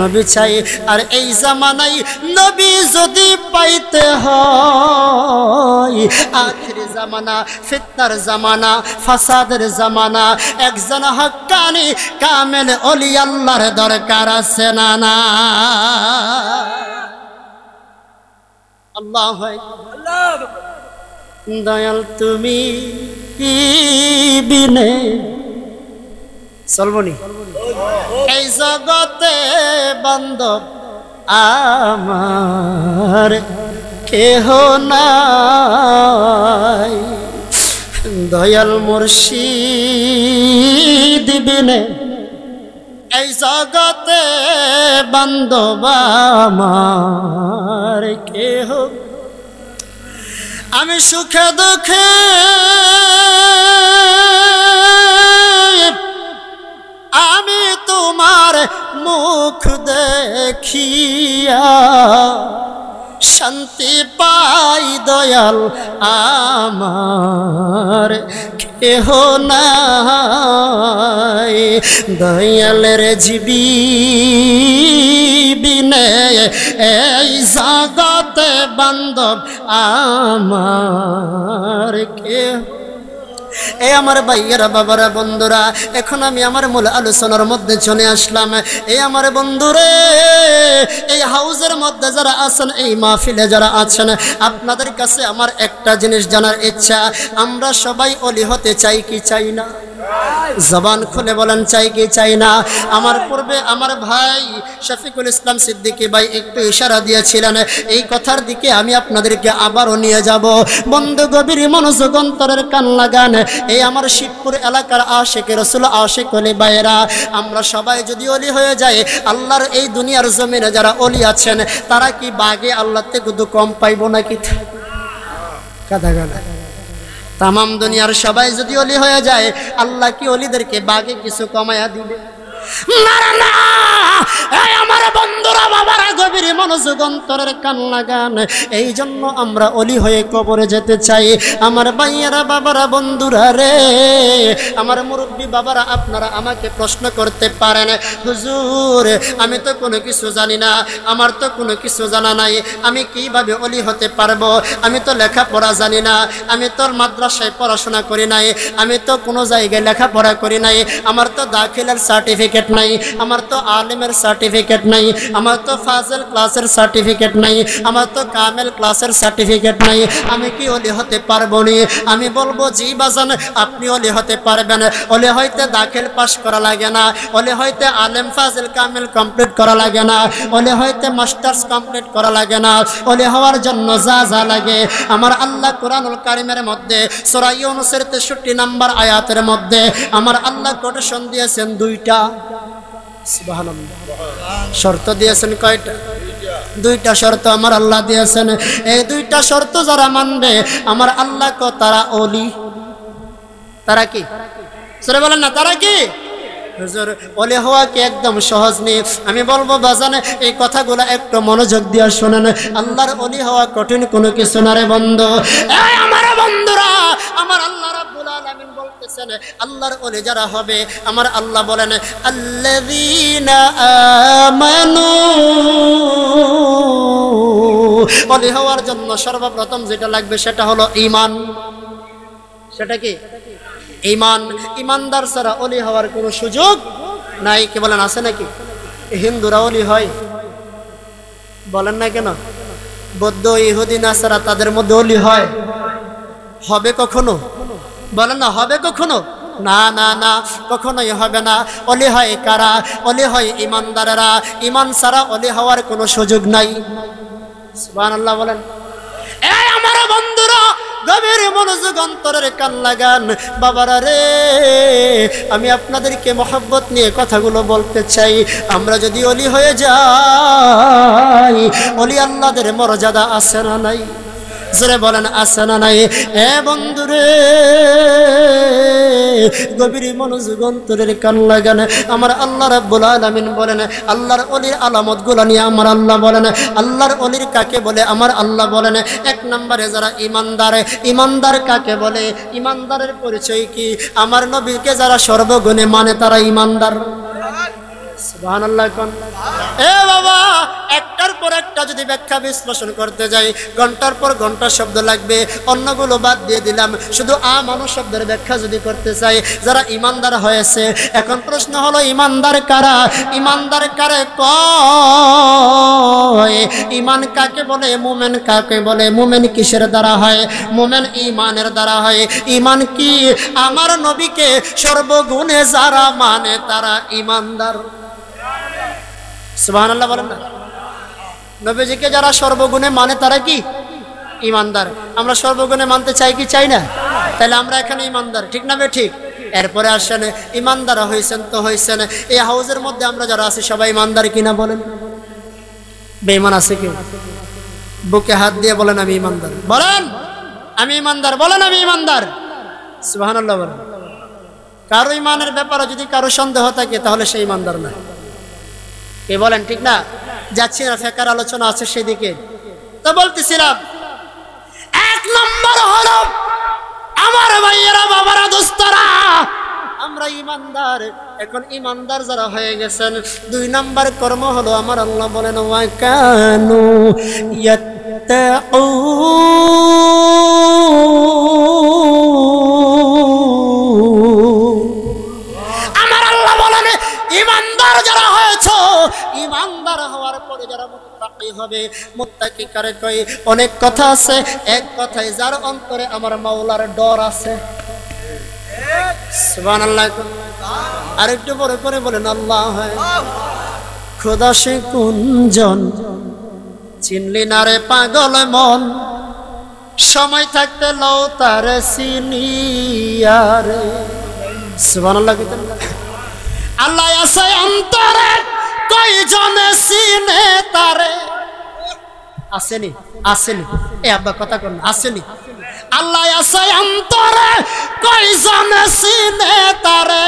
নবী চাই। আর এই জামানায় নবী যদি পাইতে হয়, আখির জামানা, ফিতনার জামানা, ফাসাদের জামানা, একজন হক্কানি কামেল ওলি আল্লাহর দরকার আছে না না? আল্লাহু আকবার। দয়াল তুমি বিনে চলবনি এই জগতে বান্ধব আমার কেহ নাই। দয়াল মুর্শিদ বিনে এই জগতে বান্ধব আমার কেহ। আমি সুখে দুঃখে আমি তোমার মুখ দেখিয়া শান্তি পাই দয়াল আমার কেহ নাই। দয়ালের জীবী বিনে এই জগতে বান্ধব আমার কেহ। এই আমার ভাইয়েরা, বাবারা, বন্ধুরা, এখন আমি আমার মূল আলোচনার মধ্যে চলে আসলাম। এই আমার বন্ধুরে, এই হাউজের মধ্যে যারা আছেন, এই মাহফিলে যারা আছেন, আপনাদের কাছে আমার একটা জিনিস জানার ইচ্ছা, আমরা সবাই ওলি হতে চাই কি চাই না? জবান খুলে বলেন, চাই কি চাই না? আমার পূর্বে আমার ভাই শফিকুল ইসলাম সিদ্দিকী ভাই একটু ইশারা দিয়েছিলেন, এই কথার দিকে আমি আপনাদেরকে আবারও নিয়ে যাব। বন্ধু, গভীর মনোযোগ, অন্তরের কান লাগান। এই আমার শিবপুর এলাকার আশিক রাসূল, আশিক ওলি ভাইয়েরা, আমরা সবাই যদি ওলি হয়ে যাই, আল্লাহর এই দুনিয়ার জমিনে যারা ওলি আছেন, তারা কি বাগে আল্লাহ থেকে কম পাইব নাকি? কথা গালা তামাম দুনিয়ার সবাই যদি ওলি হয়ে যায়, আল্লাহ কি ওলিদেরকে বাগে কিছু কমায়া দিবে? না না। এই আমার বন্ধুরা, বাবারা, গভীর মনোযোগ, অন্তরের কান লাগান। এই জন্য আমরা ওলি হয়ে কবরে যেতে চাই। আমার ভাইয়েরা, বাবারা, বন্ধুরা রে, আমার মুরব্বী বাবারা, আপনারা আমাকে প্রশ্ন করতে পারেন, হুজুর আমি তো কোনো কিছু জানি না, আমার তো কোনো কিছু জানা নাই, আমি কিভাবে ওলি হতে পারবো? আমি তো লেখাপড়া জানি না, আমি তো মাদ্রাসায় পড়াশোনা করি নাই, আমি তো কোনো জায়গায় লেখাপড়া করি নাই, আমার তো দাখিলার সার্টিফিকেট নাই, আমার তো আলেমের সার্টিফিকেট নাই, আমার তো ফাজল ক্লাসের সার্টিফিকেট নাই, আমার তো কামেল ক্লাসের সার্টিফিকেট নাই, আমি কি ওলি হতে পারবো নি? আমি বলবো, জি বাজান, আপনি ওলি হতে পারবেন। ওলি হইতে দাখিল পাস করা লাগে না, ওলি হইতে আলেম ফাজল কামেল কমপ্লিট করা লাগে না, ওলি হইতে মাস্টার্স কমপ্লিট করা লাগে না। ওলি হওয়ার জন্য যা যা লাগে আমার আল্লাহ কোরআনুল কারীমের মধ্যে সূরা ইউনূসের 63 নম্বর আয়াতের মধ্যে আমার আল্লাহ কোটেশন দিয়েছেন দুইটা। সুবহানাল্লাহ। শর্ত দিয়েছেন কয়টা? দুইটা শর্ত আমার আল্লাহ দিয়েছেন। এই দুইটা শর্ত যারা মানবে আমার আল্লাহ কো তারা ওলি। তারা কি? সরে বলেন না, তারা কি? হুজুর, ওলি হওয়া কি একদম সহজ নেই? আমি বলবো বাজান, এই কথাগুলো একটু মনোযোগ দিয়ে শোনেন। আল্লাহর ওলি হওয়া কঠিন কোনো কিছু না রে বন্ধু। এই আমার বন্ধুরা, আমার আল্লাহ রাব্বুল আলামিন বলতেছেন, আল্লাহর ওলি যারা হবে, আমার আল্লাহ বলেন, আল্লাযীনা আমানু। ওলি হওয়ার জন্য সর্বপ্রথম যেটা লাগবে সেটা হলো ঈমান। সেটা কি? ঈমান। ঈমানদার ছাড়া ওলি হওয়ার কোনো সুযোগ নাই। কি বলেন, আছে নাকি? হিন্দুরা ওলি হয়? বলেন না কেন? বৌদ্ধ, ইহুদি, নাসারা, তাদের মধ্যে ওলি হয়? হবে কখনো? বলেন না, হবে কখনো? না না না, কখনোই হবে না। ওলি হয় কারা? ওলি হয় ঈমানদারেরা। ঈমান ছাড়া ওলি হওয়ার কোনো সুযোগ নাই। সুবহানাল্লাহ বলেন। এই আমার বন্ধুরা, গভীর মনোযোগ, অন্তরের কান লাগান। বাবারা রে, আমি আপনাদেরকে মহব্বত নিয়ে কথাগুলো বলতে চাই। আমরা যদি ওলি হয়ে যাই, ওলি আল্লাহদের মর্যাদা আছে না নাই? জোরে বলেন আছে না নাই? এ বন্ধুরে গভীর মনোযোগ অন্তরের কান লাগান। আমার আল্লাহ রাব্বুল আলামিন বলেন, আল্লাহর ওলির আলামতগুলো নিয়ে আমার আল্লাহ বলেন, আল্লাহর ওলির কাকে বলে আমার আল্লাহ বলেন, এক নম্বরে যারা ইমানদার। ইমানদার কাকে বলে? ইমানদারের পরিচয় কি? আমার নবীকে যারা সর্বগুণে মানে তারা ইমানদার। সুবহানাল্লাহ। কোন এ বাবা, একটার পর একটা যদি ব্যাখ্যা বিশ্লেষণ করতে যাই ঘন্টার পর ঘন্টা শব্দ লাগবে, অন্যগুলো বাদ দিয়ে দিলাম, শুধু আমানু শব্দের ব্যাখ্যা যদি করতে চাই যারা ইমানদার হয়েছে। এখন প্রশ্ন হলো ইমানদার কারা? ইমানদার কারে কয়? ইমান কাকে বলে? মুমিন কাকে বলে? মুমিন কিসের দ্বারা হয়? মুমিন ইমানের দ্বারা হয়। ইমান কি? আমার নবীকে সর্বগুণে যারা মানে তারা ইমানদার। সুবহানাল্লাহ বলেন না? নবীজিকে যারা সর্বগুণে মানে তারা কি ইমানদার। আমরা সর্বগুণে মানতে চাই কি চাই না? তাহলে আমরা এখানে ইমানদার, ঠিক না? ঠিক। এরপরে আসেন ইমানদার হয়েছেন তো হয়েছেন, এই হাউজের মধ্যে আমরা যারা আছি সবাই ইমানদার কিনা বলেন? বেঈমান আছে কেউ? বুকে হাত দিয়ে বলেন আমি ইমানদার। বলেন আমি ইমানদার। বলেন আমি ইমানদার। সুবহানাল্লাহ বলেন। কারো ইমানের ব্যাপারে যদি কারো সন্দেহ থাকে তাহলে সে ইমানদার না। কে বলেন? ঠিক না? যাচ্ছি না, ফেকার আলোচনা আছে সেদিকে। তো বলতেছিলাম এক নম্বর হলো আমার ভাইয়েরা, বাবারা, দোস্তরা, আমরা ইমানদার। এখন ইমানদার যারা হয়ে গেছেন, দুই নম্বর কর্ম হলো আমার আল্লাহ বলেন ওয়া কানু আমার আল্লাহ বলেন ইমানদার যারা হয়েছে, ইমানদার হওয়ার পরে যারা মুত্তাকি হবে। মুত্তাকি কারে কই? অনেক কথা আছে, এক কথায় যার অন্তরে আমার মাওলার ডর আছে। সুবহানাল্লাহ। আর একটু পরে পরে বলেন আল্লাহ। খোদা সে কুঞ্জন চিনলি না রে পাগল মন, সময় থাকতে লও তার সিনিয়ারে। সুবহানাল্লাহ। আল্লাহ আছে অন্তরে, কয়জনে চিনে তারে? আসেনি? আসেনি? এ আব্বা কথা কোন? আসেনি? আল্লাহ আছে অন্তরে, কয়জনে চিনে তারে?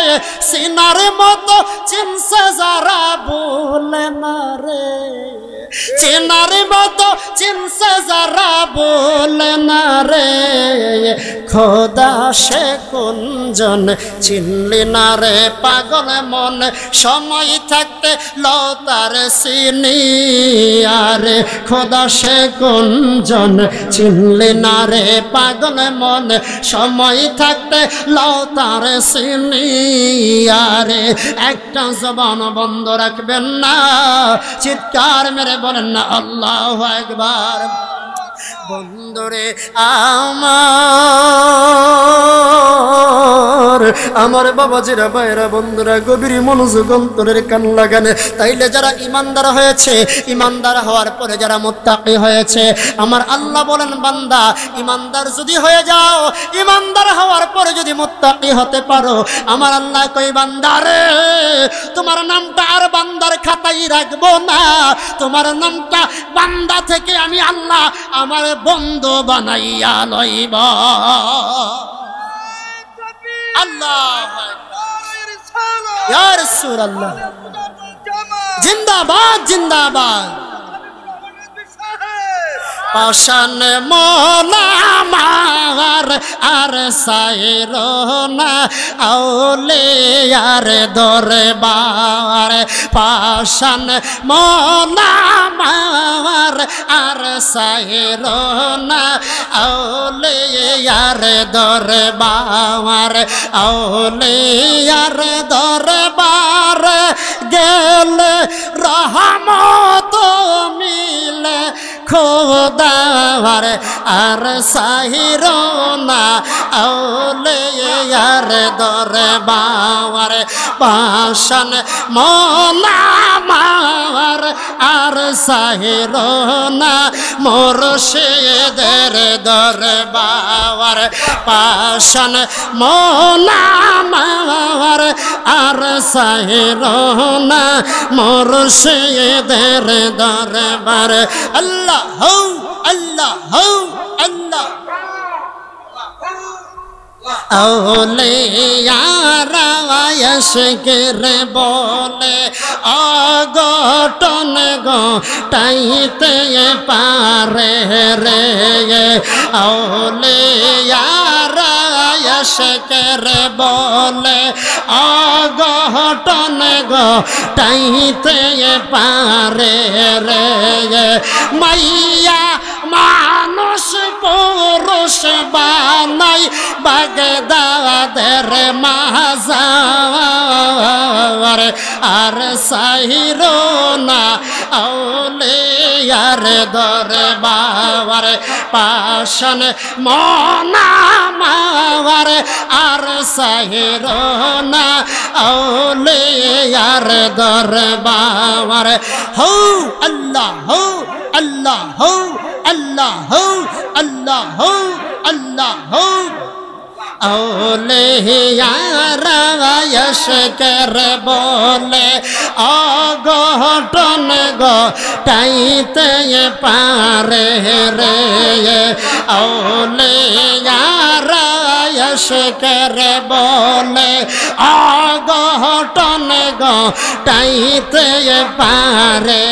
চিনার মতো চিনছে যারা বলে না রে, চিনার মতো চিনছে যারা বলে না রে। খোদা সে কুঞ্জন চিনলি না রে পাগল মন, সময় থাকতে লও তার সিনিয়ারে। খোদা সে কুঞ্জন চিনলি না রে পাগল মন, সময় থাকতে লও তার সিনিয়ারে। একটা জবান বন্ধ রাখবেন না, চিৎকার মেরে বলেন না আল্লাহু আকবার। বন্ধুরে আমার বাবাজিরা, ভাইরা, বন্ধুরা, গভীর মনোযোগ অন্তরের কান লাগান। তাইলে যারা ইমানদার হয়েছে, ইমানদার হওয়ার পরে যারা মুত্তাকি হয়েছে, আমার আল্লাহ বলেন বান্দা ইমানদার যদি হয়ে যাও, ইমানদার হওয়ার পরে যদি মুত্তাকি হতে পারো, আমার আল্লাহ কই বান্দারে তোমার নামটা আর বান্দার খাতায় রাখবো না, তোমার নামটা বান্দা থেকে আমি আল্লাহ আমার বন্ধু বানাইয়া লইব। আল্লাহু আকবার, ইয়া রাসূলুল্লাহ, জিন্দাবাদ জিন্দাবাদ। পাশান মোলা মার আর সাইরো না আউলে আর দরবার। পাশান মোলা মার আর সাইরো না আউলে আর দরবার। আউলে আর দরবার গেলে রহমত মিলে খোদার আর সাহিরো না আউলে আর দরবার। পাশান মোলা মার আর সাহিরো না মুর্শিদের দরবার। পাশান মোলা মার আর সাহিরো না মুর্শিদের দরবার। আল্লাহ আল্লাহ আল্লাহ আল্লাহ আউলিয়ারা আশকেরে বলে অঘটন ঘটাইতে পারে রে আউলিয়ারা আশকেরে বলে অঘটন ঘটাইতে পারে রে মাইয়া মানুষ পুরুষ বানাই বাগদাদের মাজার আর সাহিরো না আউলিয়ার দরবার পাশন মনামার আর সাহিরো না আউলিয়ার দরবার হো আল্লাহ হো আল্লাহ হো আল্লাহ হো আল্লাহ হো আল্লাহ হো আউলিয়ারা আশকেরে বলে অঘটন ঘটাইতে পারে রে আউলিয়ারা আশকেরে বলে অঘটন ঘটাইতে পারে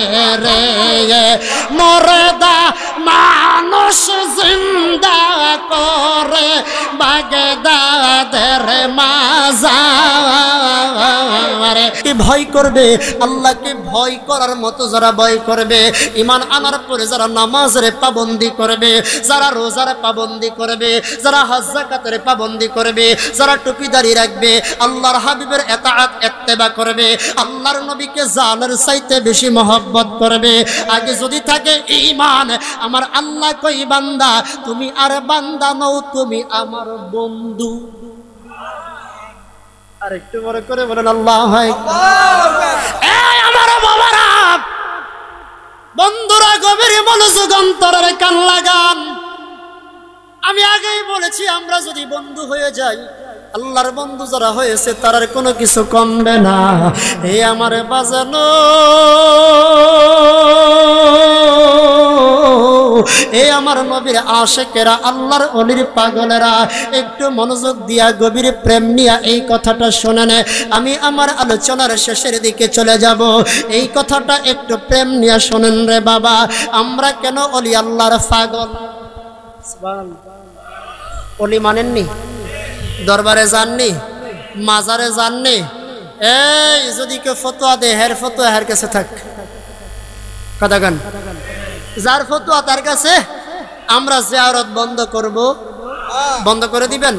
রে মুর্দা মানুষ জিন্দা করে বাগদাদের মাজার কি ভয় করবে আল্লাহকে ভয় করার মতো যারা ভয় করবে ঈমান আনার পরে যারা নামাজের পাবন্দি করবে যারা রোজার পাবন্দি করবে যারা হজ যাকাতের পাবন্দি করবে যারা টুপিদারি রাখবে আল্লাহর হাবিবের ইতাআত ইত্তেবা করবে আল্লাহর নবীকে জানের চাইতে বেশি মহব্বত করবে আগে যদি থাকে ঈমান আমার আল্লাহ কই বান্দা তুমি আর বান্দা নও তুমি আমার বন্ধু আর একটু বড় করে বলেন আল্লাহু আকবার এই আমার বাবারা বন্ধুরা গভীর মনোযোগ অন্তরের কান লাগান আমি আগেই বলেছি আমরা যদি বন্ধু হয়ে যাই আল্লাহর বন্ধু যারা হয়েছে তার কোনো কিছু কমবে না এই আমার বাজানো এই আমার নবীর আশিকেরা আল্লাহর ওলির পাগলেরা একটু মনোযোগ দিয়া গভীর প্রেম নিয়ে এই কথাটা শুনেন আমি আমার আলোচনার শেষের দিকে চলে যাব এই কথাটা একটু প্রেম নিয়ে শুনেন রে বাবা আমরা কেন ওলি আল্লাহর পাগল সুবহানাল্লাহ ওলি মানেননি দরবারে যাননি মাজারে যাননি এই যদি কেউ ফতোয়া দেয় হের ফতোয়া হের কাছে থাক কথা গান যার ফতোয়া তার কাছে আমরা জিয়ারত বন্ধ করব বন্ধ করে দিবেন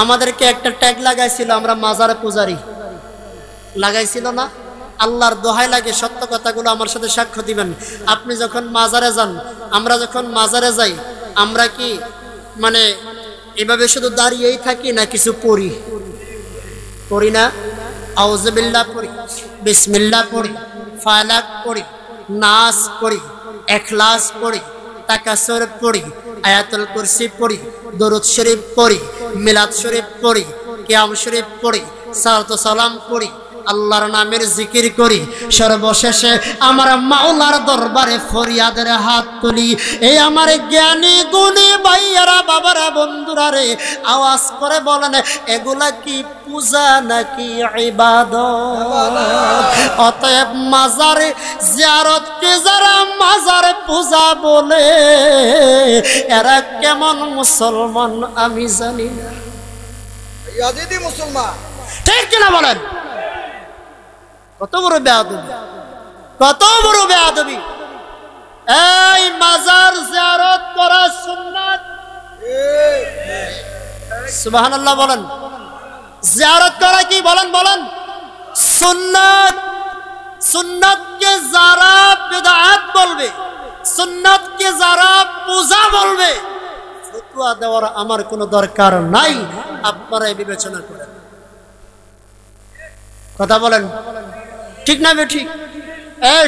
আমাদেরকে একটা ট্যাগ লাগাইছিল আমরা মাজারে পূজারি লাগাইছিল না আল্লাহর দোহাই লাগে সত্য কথাগুলো আমার সাথে সাক্ষ্য দিবেন আপনি যখন মাজারে যান আমরা যখন মাজারে যাই আমরা কি মানে এভাবে শুধু দাঁড়িয়েই থাকি না কিছু পড়ি পড়ি না আউযুবিল্লাহ পড়ি বিসমিল্লাহ পড়ি ফালাক পড়ি নাস পড়ি ইখলাস পড়ি তাকাসুর পড়ি আয়াতুল কুরসি পড়ি দরুদ শরীফ পড়ি মিলাদ শরীফ পড়ি কিয়াম শরীফ পড়ি সালাতু সালাম পড়ি আল্লাহর নামের জিকির করি সর্বশেষে আমার মাওলার দরবারে ফরিয়াদের হাত তুলি এই আমার জ্ঞানী গুণী ভাইয়ারা বাবারা বন্ধুরা রে আওয়াজ করে বলেন এগুলা কি পূজা নাকি ইবাদত অতএব মাজারে জিয়ারতকে যারা মাজার পূজা বলে এরা কেমন মুসলমান আমি জানি না ইয়াজিদি মুসলমান ঠিক কিনা বলেন কত বড় বেয়াদবি কত বড় বেয়াদবি এই মাজার জিয়ারত করা সুন্নাত সুবহানাল্লাহ বলেন জিয়ারত করা কি বলেন বলেন সুন্নাত সুন্নাতকে যারা বিদআত বলবে সুন্নাতকে যারা পূজা বলবে ফতোয়া দেওয়ার আমার কোনো দরকার নাই আপনারাই বিবেচনা করেন কথা বলেন ঠিক না ঠিক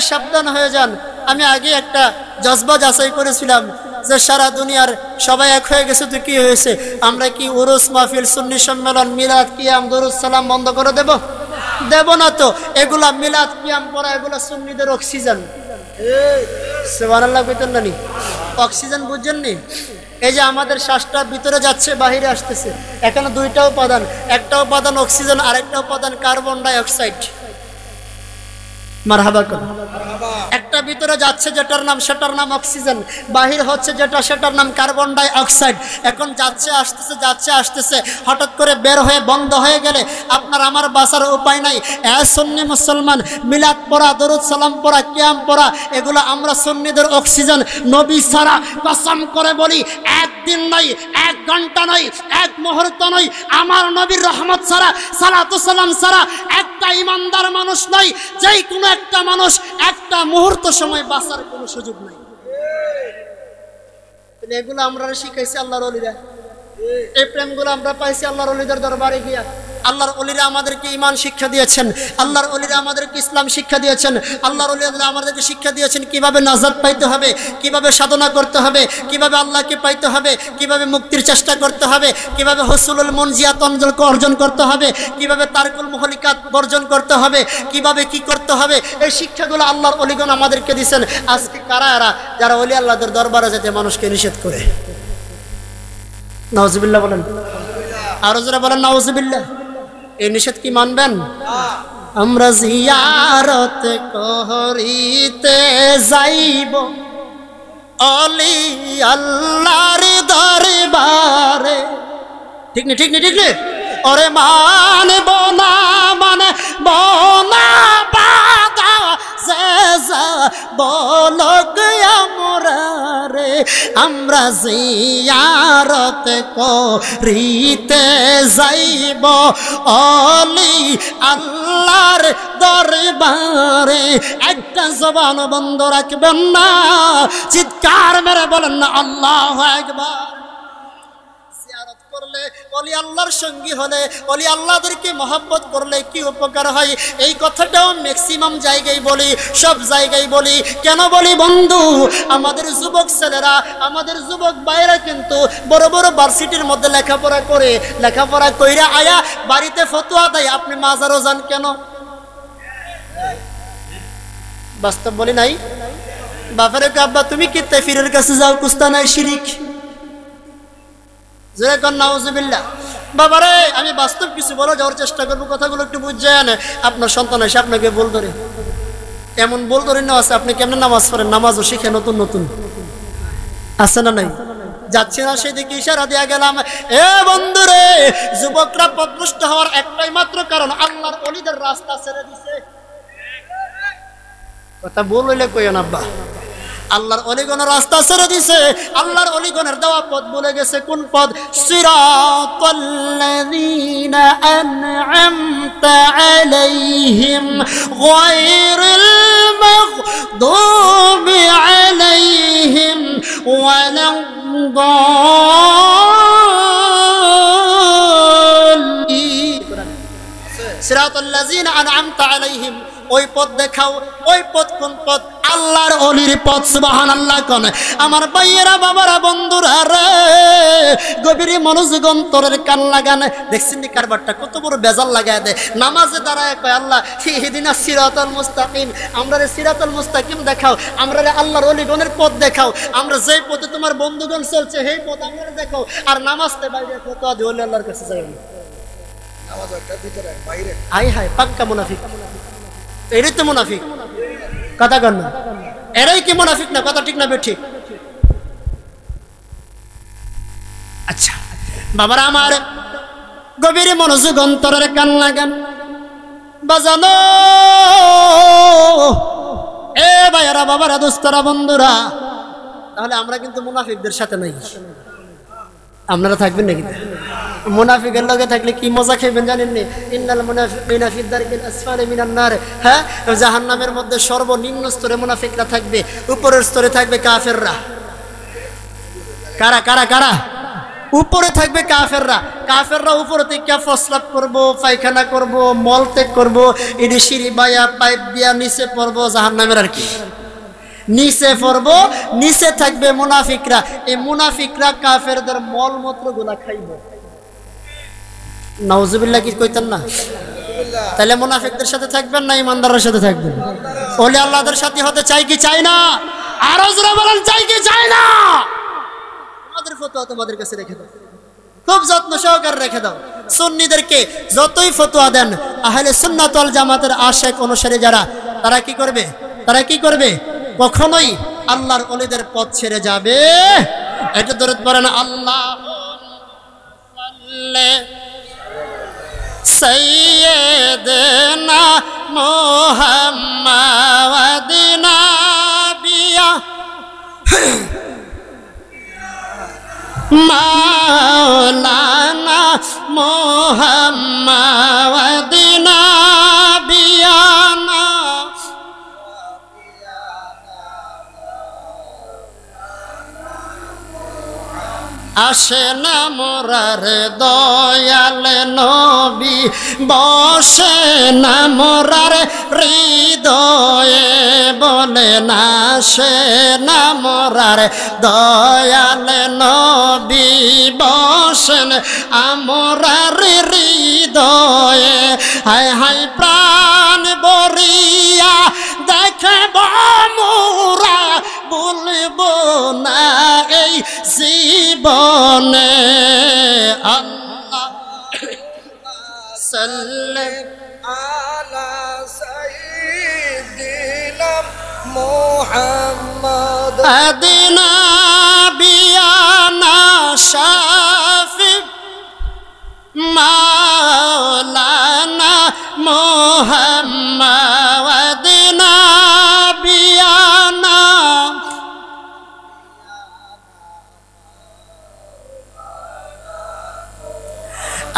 সাবধান হয়ে যান আমি আগে একটা জজবা যাচাই করেছিলাম যে সারা দুনিয়ার সবাই এক হয়ে গেছে তো কি হয়েছে আমরা কি উরুস মাহফিল সুন্নি সম্মেলন মিলাদ কিয়াম দরুদ সালাম বন্ধ করে দেব দেব না তো এগুলা মিলাদ কিয়াম পড়া এগুলা সুন্নিদের অক্সিজেন সুবহানাল্লাহ কইতেন না নি? অক্সিজেন বুঝছেন নি? এই যে আমাদের শ্বাসটা ভিতরে যাচ্ছে বাহিরে আসতেছে, এখানে দুইটা উপাদান, একটা উপাদান অক্সিজেন আর একটা উপাদান কার্বন ডাই অক্সাইড। মারহাবা করুন। একটা ভিতরে যাচ্ছে যেটার নাম, সেটার নাম অক্সিজেন, বাহির হচ্ছে যেটা, সেটার নাম কার্বন ডাই অক্সাইড। এখন যাচ্ছে আসতেছে, যাচ্ছে আসতেছে, হঠাৎ করে বের হয়ে বন্ধ হয়ে গেলে আপনার আমার বাঁচার উপায় নাই। সুন্নি মুসলমান, মিলাদ পড়া, দরুদ সালাম পড়া, কিয়াম পড়া, এগুলো আমরা সুন্নিদের অক্সিজেন। নবী ছাড়া কসম করে বলি একদিন নয়, এক ঘন্টা নয়, এক মুহূর্ত নয়, আমার নবীর রহমত ছাড়া, সালাতু সালাম ছাড়া একটা ইমানদার মানুষ নয়, যেই কোনো একটা মানুষ একটা মুহূর্ত সময় বাঁচার কোনো সুযোগ নাই। এগুলো আমরা শিখাইছি আল্লাহর ওলিরা, এই প্রেমগুলো আমরা পাইছি আল্লাহর ওলিদের দরবারে গিয়া। আল্লাহর ওলিরা আমাদেরকে ঈমান শিক্ষা দিয়েছেন, আল্লাহর ওলিরা আমাদেরকে ইসলাম শিক্ষা দিয়েছেন, আল্লাহর ওলিরা আমাদেরকে শিক্ষা দিয়েছেন কিভাবে নাজাত পাইতে হবে, কিভাবে সাধনা করতে হবে, কিভাবে আল্লাহকে পাইতে হবে, কিভাবে মুক্তির চেষ্টা করতে হবে, কিভাবে হুসুলুল মুনজিয়াত অর্জন করতে হবে, কিভাবে তারকুল মুহলিকাত বর্জন করতে হবে, কিভাবে কি করতে হবে, এই শিক্ষাগুলো আল্লাহর ওলিগণ আমাদেরকে দিয়েছেন। আজকে কারা এরা যারা ওলি আল্লাহদের দরবারে যেতে মানুষকে নিষেধ করে? নাউজুবিল্লাহ বলেন, আরো যারা বলেন নাউজুবিল্লাহ। এই নিষেধ কি মানবেন? আমরা জিয়ারত করিতে যাইব অলি আল্লাহর দরবারে। ঠিক নি, ঠিক নি, ঠিক নি? ওরে মানব না, মানে বনা বাদা বলক আমরা রে, আমরা জিয়ারত করিতে যাইব অলি আল্লাহর দরবারে। একটা জবান বন্ধ রাখবেন না, চিৎকার মেরে বলেন না আল্লাহু আকবার। অলি আল্লাহর সঙ্গী হলে, অলি আল্লাহদেরকে মহব্বত করলে কি উপকার হয়, এই কথাটাও ম্যাক্সিমাম জায়গায় বলি, সব জায়গায় বলি। কেন বলি বন্ধু, আমাদের যুবক ছেলেরা, আমাদের যুবক ভাইয়েরা কিন্তু বড় বড় ভার্সিটির মধ্যে লেখাপড়া করে, লেখাপড়া কইরা আয়া বাড়িতে ফতোয়া দেয় আপনি মাজারও যান কেন? বাস্তব বলি নাই? বাপের আব্বা তুমি কি তাফসীরের কাছে যাও, কুস্তানায় শিরিক। বাবারে আমি বাস্তব কিছু বলে যাওয়ার চেষ্টা করবো, কথাগুলো একটু বুঝছেন। আপনার সন্তান এসে আপনাকে বল ধরে, এমন বল ধরে নেওয়া আছে, আপনি কেমন নামাজ পড়েন, নামাজও শিখে নতুন নতুন আছে না নাই? যাচ্ছে না সেদিকে ইশারা দিয়া গেলাম। এ বন্ধুরে, যুবকরা পথভ্রষ্ট হওয়ার একটাই মাত্র কারণ, আল্লাহর ওলিদের রাস্তা ছেড়ে দিছে। কথা বললে কইও না আব্বা, আল্লাহর ওলিগণের রাস্তা ছেড়ে দিছে, আল্লাহর ওলিগণের দেওয়া পথ ভুলে গেছে। কোন পথ? সিরাতাল্লাযীনা আন'আমতা আলাইহিম গায়রিল মাগদুবি আলাইহিম ওয়ালাদ-দাল্লিন। সিরাতাল্লাযীনা আন'আমতা আলাইহিম, ওই পথ দেখাও। ওই পথ কোন পথ? আল্লাহর ওলির পথ। সুবহানাল্লাহ কোন আমার ভাইয়েরা, বাবারা, বন্ধুরা রে, গভীর মনোযোগ অন্তরের কান লাগান। দেখছেন নি কারবারটা কত বড় বেজাল লাগায় দেয়। নামাজে দাঁড়ায় কয় আল্লাহ ইহদিনাস সিরাতাল মুস্তাকিম, আমরা রে সিরাতাল মুস্তাকিম দেখাও, আমরা রে আল্লাহর ওলিগণের পথ দেখাও, আমরা যেই পথে তোমার বন্ধুগণ চলছে সেই পথ আমরা দেখাও। আর নামাজতে বাইরে ফতোয়া দিও, আল্লাহর কাছে যাই না। নামাজ একটা ভিতরে বাইরে, হাই হাই পাক্কা মুনাফিক। এরাই তো মুনাফিক, কথা কন না? এরাই কি মুনাফিক না? কথা ঠিক না বেঠিক? আচ্ছা বাবারা আমার, গভীর মনোযোগ অন্তরের কান লাগান। বাজানো এ ভাইয়ারা, বাবারা, দোস্তরা, বন্ধুরা, তাহলে আমরা কিন্তু মুনাফিকদের সাথে নাই। আপনারা থাকবেন নাকি? মুনাফিকের লগে থাকলে কি মজা খাইবেন জানেন নি? ইন্নাল মুনাফিকিনা ফি দারকিল আসফালি মিনান নার। হ্যাঁ, জাহান্নামের মধ্যে সর্বনিম্ন স্তরে মুনাফিকরা থাকবে, উপরের স্তরে থাকবে কাফেররা। কারা কারা কারা? উপরে থাকবে কাফেররা। কাফেররা উপরে থেকে প্রস্রাব করবো, পায়খানা করবো, মল ত্যাগ করবো, এটি সিঁড়ি বাইয়া পাইপ দিয়া নিচে পড়বো জাহান্নামের। আর কি নিচে পড়বো, নিচে থাকবে মুনাফিকরা। এই মুনাফিকরা কাফেরদের মলমূত্র গুলা খাইব। নাউজুবিল্লাহ কি কইতেন না? তাহলে মুনাফিকদের সাথে থাকবেন না ইমানদারের সাথে থাকবেন? ওলি আল্লাহদের সাথে হতে চাই কি চাই না? আরো জোরে বলেন চাই কি চাই না? তোমাদের ফতোয়া তোমাদের কাছে রেখে দাও, খুব যত্ন সহকারে রেখে দাও। সুন্নিদেরকে যতই ফতোয়া দেন, আহলে সুন্নাত ওয়াল জামাতের আশিক অনুসারী যারা, তারা কি করবে? তারা কি করবে? কখনোই আল্লাহর ওলিদের পথ ছেড়ে যাবে। এটা দরুদ পড়েন, আল্লাহুম্মা সাইয়্যিদিনা মুহাম্মাদিন নাবিয়া মাওলানা মুহাম্মাদিন নাবিয়ানা আসেন মোরার দয়াল নবী, বসেন মোরার হৃদয়ে, বলেন আসেন মোরার দয়াল নবী, বসেন আমরার হৃদয়ে। হায় হায় প্রাণ বরিয়া দেখব মোরা, বলবো না এই জীবনে। আল্লাহ সাল্লাল্লাহু আলা সাইয়্যিদিনা মুহাম্মদ আদিনা বিয়ানা শাফি মাওলানা মুহাম্মাদিনা বিয়ানা।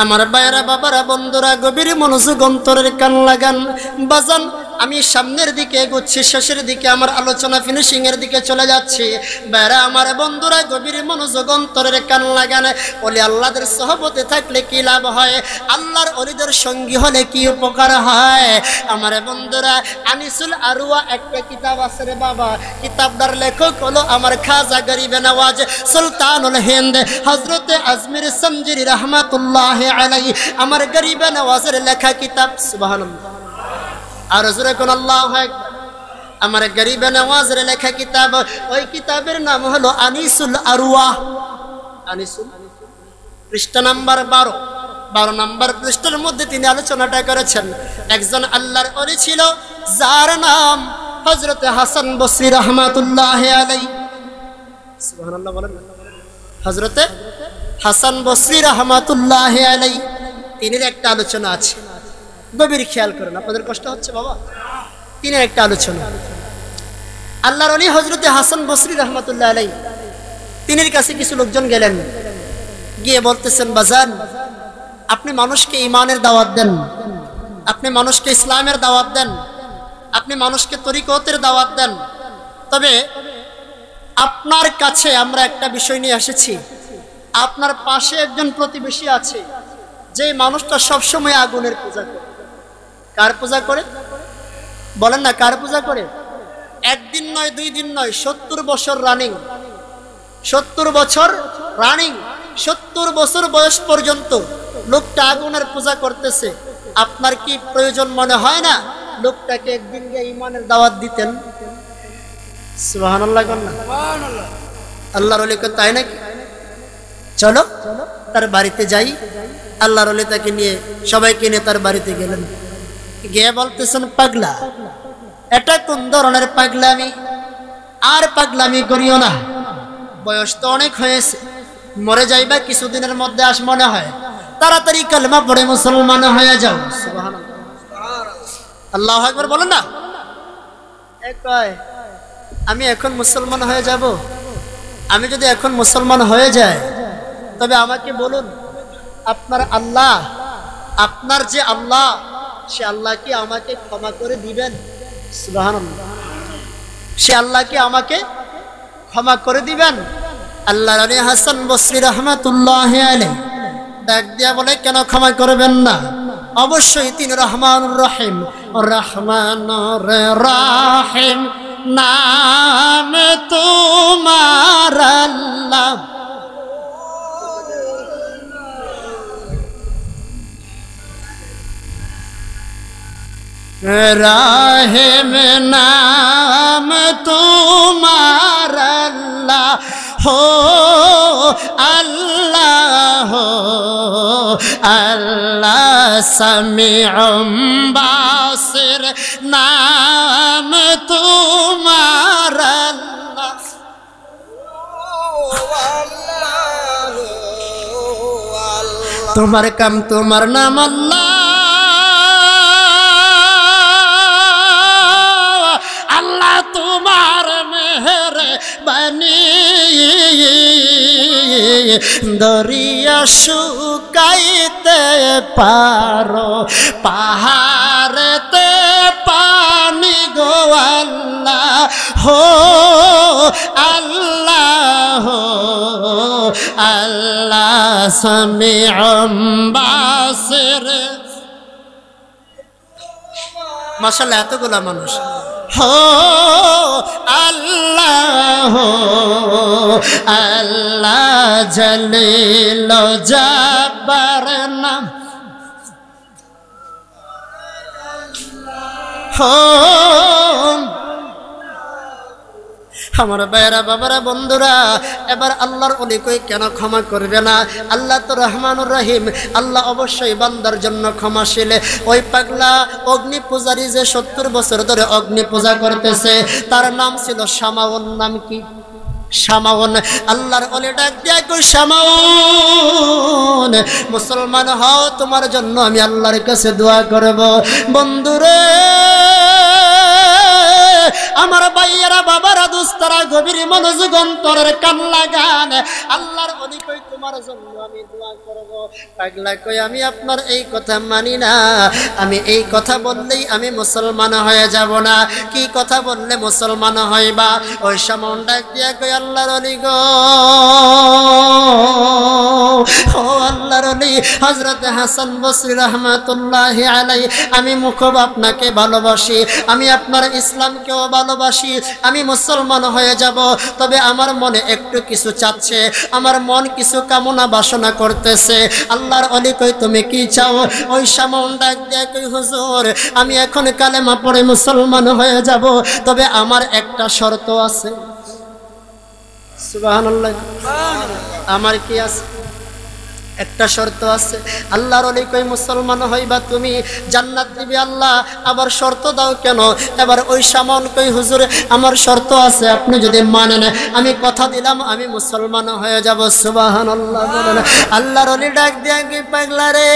আমার ভাইরা, বাবারা, বন্ধুরা, গভীর মনোযোগ অন্তরের কান লাগান। বাজান, আমি সামনের দিকে এগোচ্ছি, শেষের দিকে আমার আলোচনা ফিনিশিং এর দিকে চলে যাচ্ছি। ভাইরা আমার, বন্ধুরা, গভীর মনোযোগ অন্তরের কান লাগান। ওলি আল্লাহদের সহবতে থাকলে কি লাভ হয়? আল্লাহর ওলিদের সঙ্গী হলে কি উপকার হয়? আমার বন্ধুরা, আনিসুল আরওয়া একটা কিতাব আছে রে বাবা। কিতাবটার লেখক হলো আমার খাজা গরিবে নওয়াজ সুলতানুল হিন্দ হযরতে আজমির সঞ্জিরি রহমাতুল্লাহ আলাইহি। আমার গরিবে নওয়াজের লেখা কিতাব। সুবহানাল্লাহ, আর জোরে কোন আল্লাহু আকবার। আমার গরিবে নওয়াজের লেখা কিতাব, ওই কিতাবের নাম হলো আনিসুল আরওয়া। আনিসুল, পৃষ্ঠা নাম্বার 12 নম্বর পৃষ্ঠার মধ্যে তিনি আলোচনাটা করেছেন। একজন আল্লাহর ওলি ছিল যার নাম হযরতে হাসান বসরি রহমাতুল্লাহ আলাইহি। সুবহানাল্লাহ বলেন। হযরতে হাসান বসরি রহমাতুল্লাহ আলাইহি, তিনির একটা আলোচনা আছে, গভীর খেয়াল করেন। আপনাদের কষ্ট হচ্ছে বাবা? তিনির একটা আলোচনা। আল্লাহর ওলি হযরতে হাসান বসরি রহমাতুল্লাহ আলাইহি, তিনির কাছে কিছু লোকজন গেলেন, গিয়ে বলতেছেন, বাজান, আপনি মানুষকে ঈমানের দাওয়াত দেন, আপনি মানুষকে ইসলামের দাওয়াত দেন, আপনি মানুষকে তরিকতের দাওয়াত দেন, তবে আপনার কাছে আমরা একটা বিষয় নিয়ে এসেছি। আপনার পাশে একজন প্রতিবেশী আছে, যে মানুষটা সবসময় আগুনের পূজা করে। কার পূজা করে বলেন না? কার পূজা করে? একদিন নয়, 2 দিন নয়, 70 বছর রানিং, 70 বছর রানিং, 70 বছর বয়স পর্যন্ত লোকটা আগুনের পূজা করতেছে। আপনার কি প্রয়োজন মনে হয় না লোকটাকে একদিন গিয়ে ঈমানের দাওয়াত দিতেন? সুবহানাল্লাহ কর না? সুবহানাল্লাহ। আল্লাহর ওলি তাই নাকি? চলো তার বাড়িতে যাই। আল্লাহর ওলি তাকে নিয়ে, সবাইকে নিয়ে তার বাড়িতে গেলেন। গিয়ে বলতেছেন, পাগলা, এটা কোন ধরনের পাগলামি? আর পাগলামি করিও না, বয়স তো অনেক হয়েছে, মরে যাইবা কিছুদিনের মধ্যে, আস মনে হয়, তাড়াতাড়ি কালেমা পড়ে মুসলমান হয়ে যাও। সুবহানাল্লাহ, আল্লাহু আকবার বলেন না? আমি এখন মুসলমান হয়ে যাব। আমি যদি এখন মুসলমান হয়ে যায়, তবে আমাকে বলুন, আপনার আল্লাহ, আপনার যে আল্লাহ, সে আল্লাহ কি আমাকে ক্ষমা করে দিবেন? সুবহানাল্লাহ, সে আল্লাহ কি আমাকে ক্ষমা করে দিবেন? আল্লাহর ওলি হাসান বসরি রহমাতুল্লাহ আলাইহি ডাক দিয়া বলে, কেন ক্ষমা করবেন না? অবশ্যই তিনি রহমানুর রহিম, রহমানুর রহিম নাম তোমার আল্লাহ। রহিম নাম তোমার হো আল্লাহ আল্লাহ সামিউম বাসির নাম তোমার আল্লাহ তোমার কাম তোমার নাম আল্লাহ আল্লাহ তোমার মেহের বানি দরিয়া শুকাইতে পারো পাহাড়েতে পানি গো আল্লাহ হো আল্লাহ আল্লাহ সামিউম বাসির মাশাআল্লাহ এতগুলা মানুষ হো আল্লাহ আল্লাহ জলিল জব্বার নাম হো আমার ভাইরা বাবারা বন্ধুরা এবার আল্লাহর ওলি কই কেন ক্ষমা করবে না আল্লাহ তো রহমানুর রহিম আল্লাহ অবশ্যই বান্দার জন্য ক্ষমাশীল ওই পাগলা অগ্নি পূজারী যে 70 বছর ধরে অগ্নি পূজা করতেছে তার নাম ছিল শামাউন নাম কি শামাউন আল্লাহর ওলি ডাক দিয়া কই শামাউন মুসলমান হও তোমার জন্য আমি আল্লাহর কাছে দোয়া করব বন্ধুরে আমার ভাইয়েরা বাবারা দোস্তারা গভীর মনোযোগ অন্তরের কান লাগান আল্লাহর ওলি কই তোমার জন্য আমি দোয়া করব পাগলা কই আমি আপনার এই কথা মানি না আমি এই কথা বললেই আমি মুসলমান হয়ে যাব না কি কথা বললে মুসলমান হইবা ওই শামাউন ডাক দিয়া কই আল্লাহর ওলি গো ও আল্লাহর ওলি হযরত হাসান বসরি রাহমাতুল্লাহি আলাইহি আমি মুখব আপনাকে ভালোবাসি আমি আপনার ইসলামকেও ভালোবাসি আমি মুসলমান হয়ে যাব তবে আমার মনে একটু কিছু চাচ্ছে আমার মন কিছু কামনা বাসনা করতেছে আল্লাহর ওলি কই তুমি কি চাও ওই শামাউন ডাক দিয়ে কই হুজুর আমি এখন কালেমা পড়ে মুসলমান হয়ে যাব তবে আমার একটা শর্ত আছে সুবহানাল্লাহ আমার কি আছে একটা শর্ত আছে আল্লাহর ওলি কই মুসলমান হইবা তুমি জান্নাত দিবে আল্লাহ আবার শর্ত দাও কেন এবার ওই শামাউন কই হুজুর আমার শর্ত আছে আপনি যদি মানেন আমি কথা দিলাম আমি মুসলমান হয়ে যাব সুবহানাল্লাহ বলেন আল্লাহর ওলি ডাক দিয়া কি পাগলা রে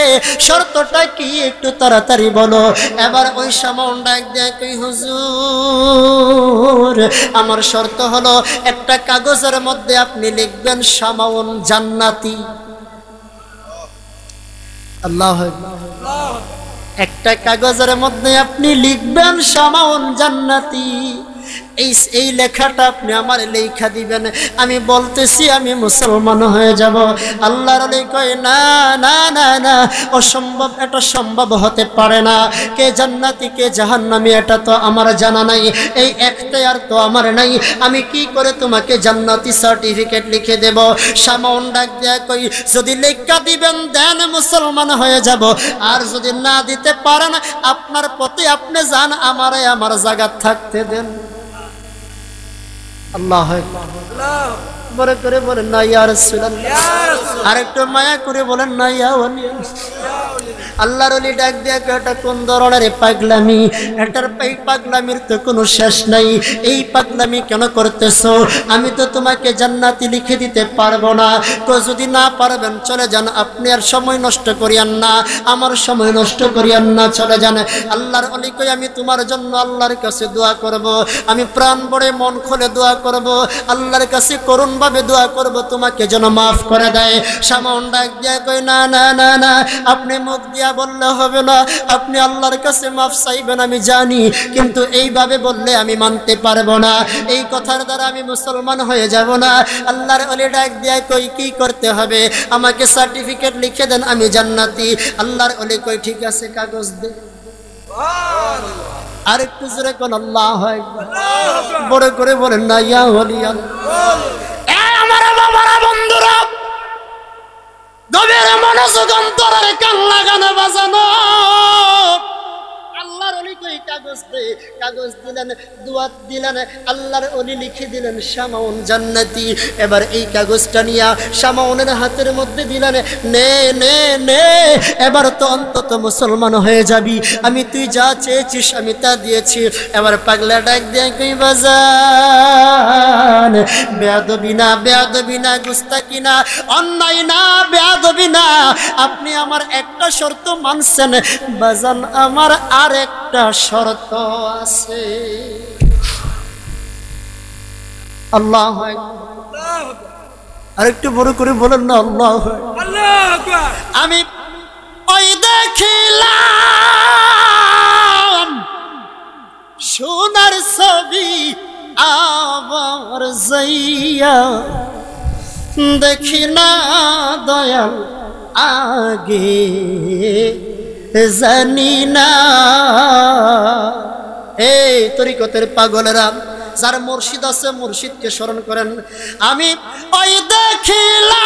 শর্তটা কি একটু তাড়াতাড়ি বলো এবার ওই শামাউন ডাক দিয়া কই হুজুর আমার শর্ত হলো একটা কাগজের মধ্যে আপনি লিখবেন শামাউন জান্নাতি আল্লাহ একটা কাগজের মধ্যে আপনি লিখবেন শামাউন জান্নাতি এই লেখাটা আপনি আমার লেখা দিবেন আমি বলতেছি আমি মুসলমান হয়ে যাব আল্লাহর ওলি কয় না না না না অসম্ভব এটা সম্ভব হতে পারে না কে জান্নাতি কে জাহান্নামী এটা তো আমার জানা নাই এই এখতিয়ার তো আমার নাই আমি কি করে তোমাকে জান্নাতি সার্টিফিকেট লিখে দেব শামাউন ডাক দেয়া কই যদি লেখা দিবেন দেন মুসলমান হয়ে যাব আর যদি না দিতে পারেন আপনার পথে আপনি যান আমারে আমার জায়গা থাকতে দেন আল্লাহ বড় করে বলেন না ইয়া রাসূলুল্লাহ আর একটু মায়া করে বলেন না ইয়া ওলি আল্লাহর ওলি ডাক দিয়া এটা কোন ধরনের পাগলামি এটার পাগলামির তো কোনো শেষ নাই এই পাগলামি কেন করতেছো আমি তো তোমাকে জান্নাতি লিখে দিতে পারবো না তো যদি না পারবেন চলে যান আপনি আর সময় নষ্ট করিয়েন না আমার সময় নষ্ট করিয়েন না চলে যান আল্লাহর ওলি কই আমি তোমার জন্য আল্লাহর কাছে দোয়া করব আমি প্রাণ ভরে মন খুলে দোয়া করব আল্লাহর কাছে করুণ ভাবে দোয়া করব তোমাকে যেন maaf করে দেয় শামাউন ডাক দিয়া কই না না না না আপনি মুখ দিয়া বললে হবে না আপনি আল্লাহর কাছে maaf চাইবেন আমি জানি কিন্তু এইভাবে বললে আমি মানতে পারবো না এই কথার দ্বারা আমি মুসলমান হয়ে যাব না আল্লাহর ওলি ডাক দিয়া কই কি করতে হবে আমাকে সার্টিফিকেট লিখে দেন আমি জান্নাতি আল্লাহর ওলি কই ঠিক আছে কাগজ দে সুবহানাল্লাহ আর একটু জোরে কোন আল্লাহু আকবার বড় করে বলেন না ইয়া ওলি আল্লাহ এই আমার বাবারা বন্ধুরা গভীর মনোযোগ অন্তরের কান লাগানো বাজানো আল্লাহর ওলি কই কাগজ দে, কাগজ দিলেন, দুয়াত দিলেন, আল্লাহর ওলি লিখে দিলেন শামাউন জান্নাতি। এবার এই কাগজটা নিয়া শামাউনের হাতের মধ্যে দিলেন, নে নে নে, এবার তো অন্তত মুসলমান হয়ে যাবি, আমি তুই যা চেয়েছিস আমি তা দিয়েছি। এবার পাগলা ডাক দিয়ে কই বাজান, বেয়াদবি না, বেয়াদবি না, গুস্তাকি না, অন্যায় না, বেয়াদবি না, আপনি আমার একটা শর্ত মানছেন বাজান, আমার আর একটা শর্ত আছে। আল্লাহ আরেকটু বড় করে বলেন না, আল্লাহ। আমি ওই দেখিলাম সোনার ছবি আবার যাইয়া, দেখি না দয়াল আগে জানি না। এই তরিকতের পাগলেরা, যার মুর্শিদ আছে মুর্শিদকে স্মরণ করেন। আমি ওই দেখিলাম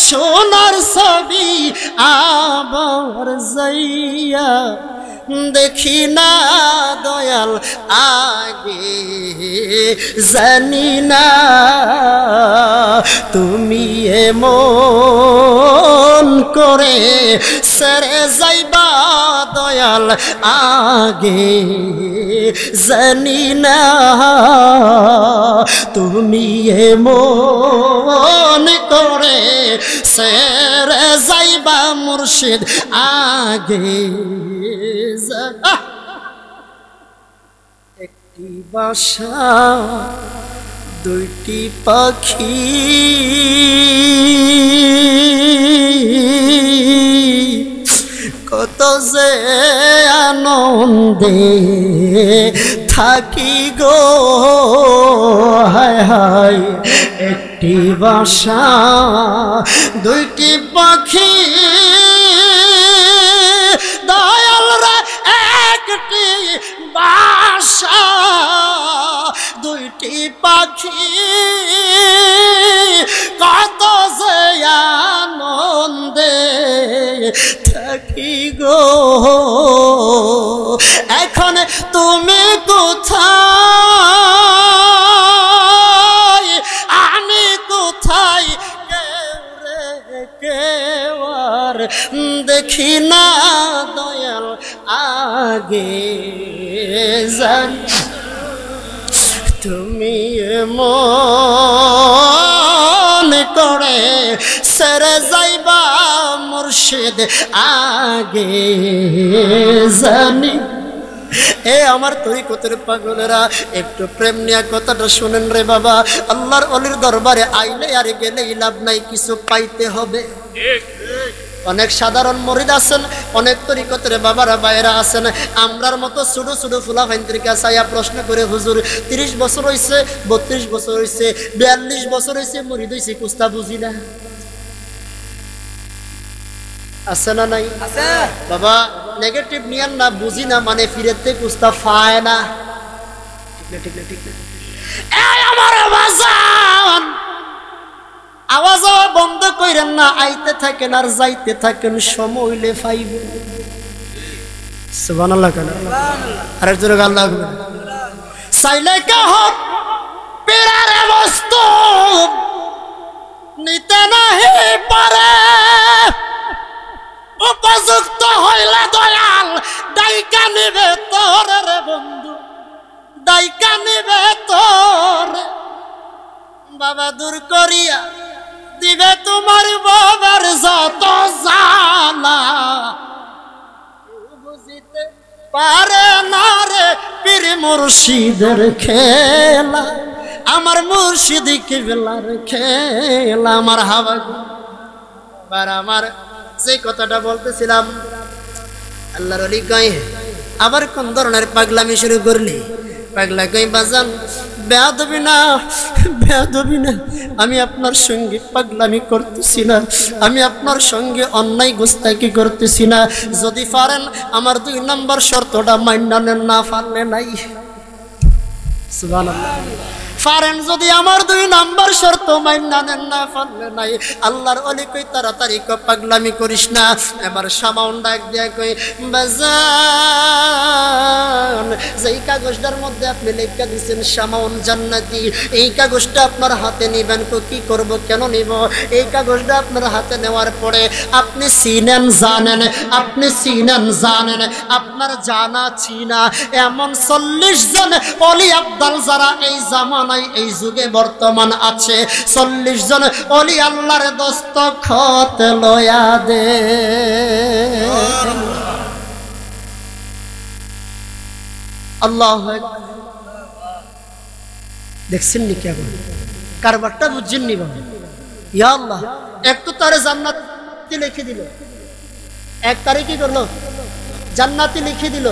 সোনার ছবি আবার যাইয়া, দেখি না দয়াল আগে জানি না। তুমি এমন করে সেরে যাইবা দয়াল আগে জানি না। তুমি এমন করে সেরে যাইবা মুর্শিদ আগে। একটি বাসা দুইটি পাখি, কত যে আনন্দে থাকি গো, হায় হায়। একটি বাসা দুইটি পাখি, দয়ালরা একটি বাসা দুইটি পাখি, কত যে আনন্দে থাকি গো। এখন তুমি কোথায়, আমি কোথায়, কেউ রে কেউ আর দেখি না দয়াল আগে জান। তুমি মন করে সেরে যাইবা মুর্শিদ আগে জানি। এ আমার তরিকতের পাগলেরা, একটু প্রেম নিয়ে কথাটা শুনেন রে বাবা। আল্লাহর ওলির দরবারে আইলে আর গেলেই লাভ নাই, কিছু পাইতে হবে। অনেক সাধারণ মরিদ আছেন, অনেক তরিকতের বাবারা বাইরা আছেন, আমরার মতো ছোট ছোট ফুলা ফাইন্ত্রিকা চাইয়া প্রশ্ন করে, হুজুর 30 বছর হয়েছে, 32 বছর হয়েছে, 42 বছর হয়েছে, মরিদ হয়েছে, কুস্তা বুঝি না। আছে না নাই? বাবা নেগেটিভ নিয়ান না, বুঝি না মানে ফিরেতে কুস্তা পায় না। ঠিক না, ঠিক না। এই আমার বাজান, আওয়াজ বন্ধ কইরেন না, আইতে থাকেন আর যাইতে থাকেন, সময় হইলে পাইবেন। সুবহানাল্লাহ কেন? আরেক জোরে আল্লাহু আকবার। চাইলে কাহ পীরের বস্তু নিতে নাহি পারে, উপযুক্ত হইলে দয়াল দায়িকা নিবে তোর রে বন্ধু, দায়িকা নিবে তোর। বাবা দূর করিয়া দিবে তোমার বাবার যত জ্বালা, বুঝিতে পারে না রে পীর মুর্শিদের খেলা, আমার মুর্শিদ কিবলার খেলা। আমার হাওয়া বার আমার যে কথাটা বলতেছিলাম, আল্লাহর ওলি কয় আবার কোন ধরনের পাগলামি শুরু করলি? পাগলা কই বাজান বেয়াদবি না, বেয়াদবি না, আমি আপনার সঙ্গে পাগলামি করতেছি না, আমি আপনার সঙ্গে অন্যায় গোস্তাকি করতেছি না। যদি পারেন আমার 2 নম্বর শর্তটা মাইনা নেন, না পারলে নাই। সুবহানাল্লাহ। ফারেন যদি আমার 2 নাম্বার শর্ত মাইনা নেন না পারলে নাই আল্লাহর ওলি কই তাড়াতাড়ি কো পাগলামি করিস না এবার সামাউন ডাক দিয়া কই বাজান যেই কাগজটার মধ্যে আপনি লেখা দিয়েছেন সামাউন জান্নাতি এই কাগজটা আপনার হাতে নেবেন কো কি করব কেন নিব এই কাগজটা আপনার হাতে নেওয়ার পরে আপনি চিনেন জানেন আপনার জানা চিনা এমন 40 জন ওলি আব্দাল যারা এই জামানায় এই যুগে বর্তমান আছে 40 জন ওলি আল্লাহর দস্তখত লয়া দে আল্লাহু আকবার দেখছেন নি কেমন কারবারটা বুঝছেন নি বাবা ইয়া আল্লাহ একটু তারে জান্নাতি লিখে দিল 1 তারিখ কি করলো জান্নাতি লিখে দিল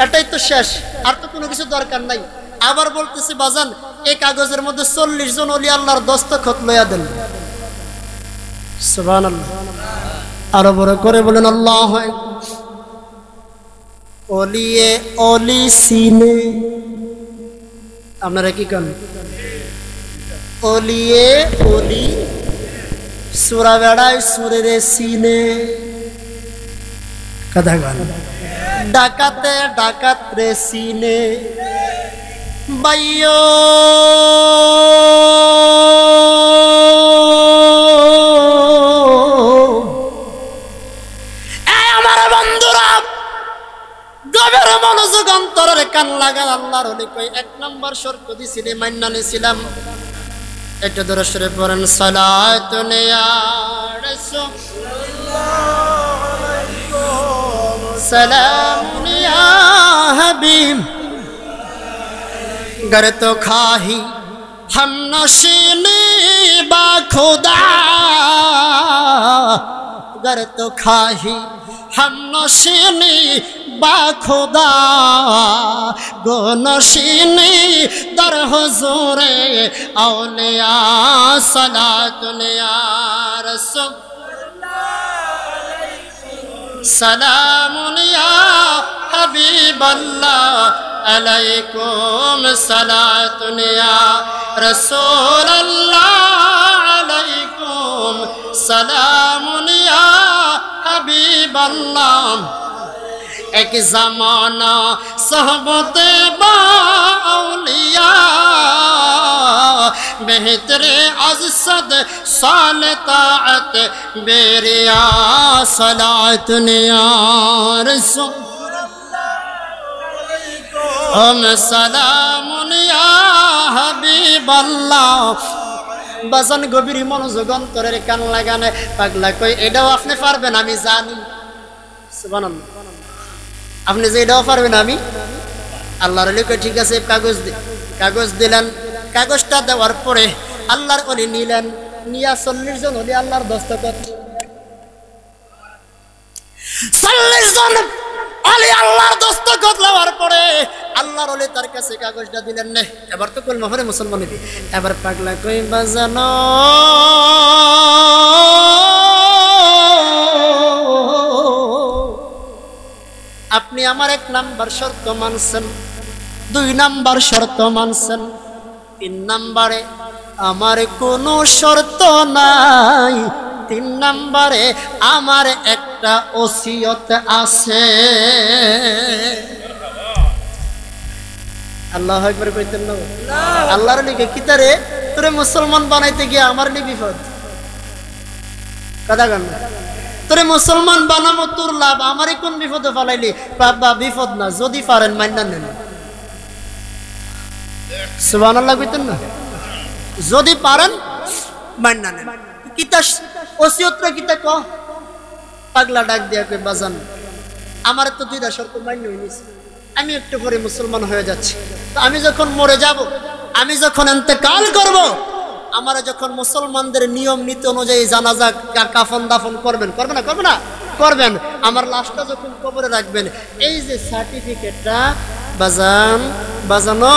এটাই তো শেষ আর তো কোনো কিছু দরকার নাই আবার বলতেছি বাজান এই কাগজের মধ্যে 40 জন ওলি আল্লাহর দস্তখত লয়া দেন সুবহানাল্লাহ আরো বড় করে বলেন আল্লাহু আকবার ওলিয়ে ওলি সিনে আপনারা কি করেন ওলিয়ে ওলি সুরা বেড়ায় সুরের সিনে কথা গান ডাকাতে ডাকাত রে সিনে বাইয়ো আমার বন্ধুরা গভীর মনোযোগ অন্তরের কান লাগা আল্লাহর ওলি কই 1 নাম্বার শর্ত দিছিলে মাইন্না নিছিলাম এটা ধরে সরে পড়েন সালাতুন ইয়া রাসূলুল্লাহ আলাইকুম সালামুন ইয়া হাবিব गर तो खाही हम नशीनी बा खुदा गर तो खाही हम नशीनी बा खुदा गो नशीनी दर हुजूरे औलिया सलातुन या रसूल सलामुन या हबीबल्लाह अलैकुम सलातुन या रसूल अल्लाह अलैकुम सलामुन या हबीब अल्लाह एक ज़माना सहबते बाउलिया बेहतरे अज़सद साल ताअत बेरिया सलातुन या रसूल हम सलामुन या हबीबल्लाह বাজান গভীর মনোযোগ অন্তরের কান লাগানে পাগলা কই এটাও আপনি পারবেন আমি জানি সুবহানাল্লাহ আপনি যে এটাও পারবেন আমি আল্লাহর ওলি কই ঠিক আছে কাগজ দিলেন কাগজটা দেওয়ার পরে আল্লাহর ওলি নিলেন নিয়া 40 জন ওলি আল্লাহর দস্তখত 40 জন ওলি আল্লাহর দস্তখত লওয়ার পরে আল্লাহর ওলি তার কাছে কাগজটা দিলেন না এবার তো কলমা পড়ে মুসলমান হবি এবার পাগলা কই বাজানো আপনি আমার 1 নাম্বার শর্ত মানছেন 2 নাম্বার শর্ত মানছেন 3 নাম্বারে আমার কোনো শর্ত নাই 3 নাম্বারে আমার একটা ওসিয়ত আছে আল্লাহু আকবার কইতেন না আল্লাহর লিগে কিতারে তোরে মুসলমান বানাইতে গিয়ে আমার নি বিপদ কথা গান তোরে মুসলমান বানামো তোর লাভ আমারই কোন বিপদে ফলাইলি বাবা বিপদ না যদি পারেন মাইনা নেন সুবহানাল্লাহ কইতেন না যদি পারেন মাইনা নেন কিতা ওসিয়তটা কিতা ক পাগলা ডাক দিয়া কই বাজান আমার তো 2টা শর্ত মাইনা হইছে আমি একটু পরে মুসলমান হয়ে যাচ্ছি তো আমি যখন মরে যাব আমি যখন ইন্তেকাল করব আমারা যখন মুসলমানদের নিয়ম নীতি অনুযায়ী জানাজা কাফন দাফন করবেন না করবেন আমার লাশটা যখন কবরে রাখবেন এই যে সার্টিফিকেটটা বাজানো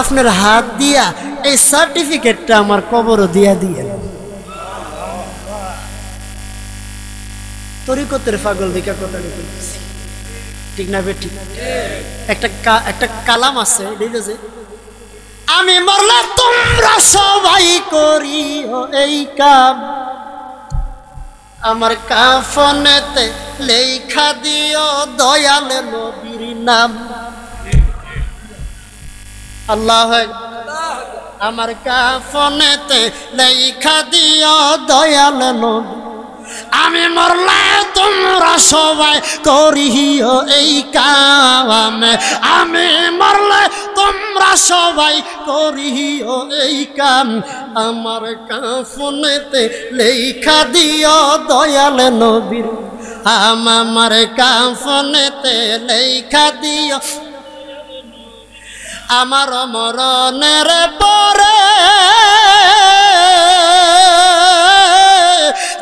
আপনার হাত দিয়া এই সার্টিফিকেটটা আমার কবরে দিয়া দিয়ে তরিকতের পাগল দিকা কথা লিখেছি ঠিক না বেটি একটা কালাম আছে ঠিক আছে আমি মরলে তোমরা সবাই করিও এই কাম আমার কাফনেতে লেখা দিও দয়াল নবীর নাম আল্লাহ আমার কাফনেতে লেখা দিও দয়াল নবী আমি মরলে তোমরা সবাই করিও এই কাম আমি মরলে তোমরা সবাই করিও এই কাম আমার কাফনেতে লেখা দিও দয়াল নবীর আমার কাফনেতে লেখা দিও আমার মরণের পরে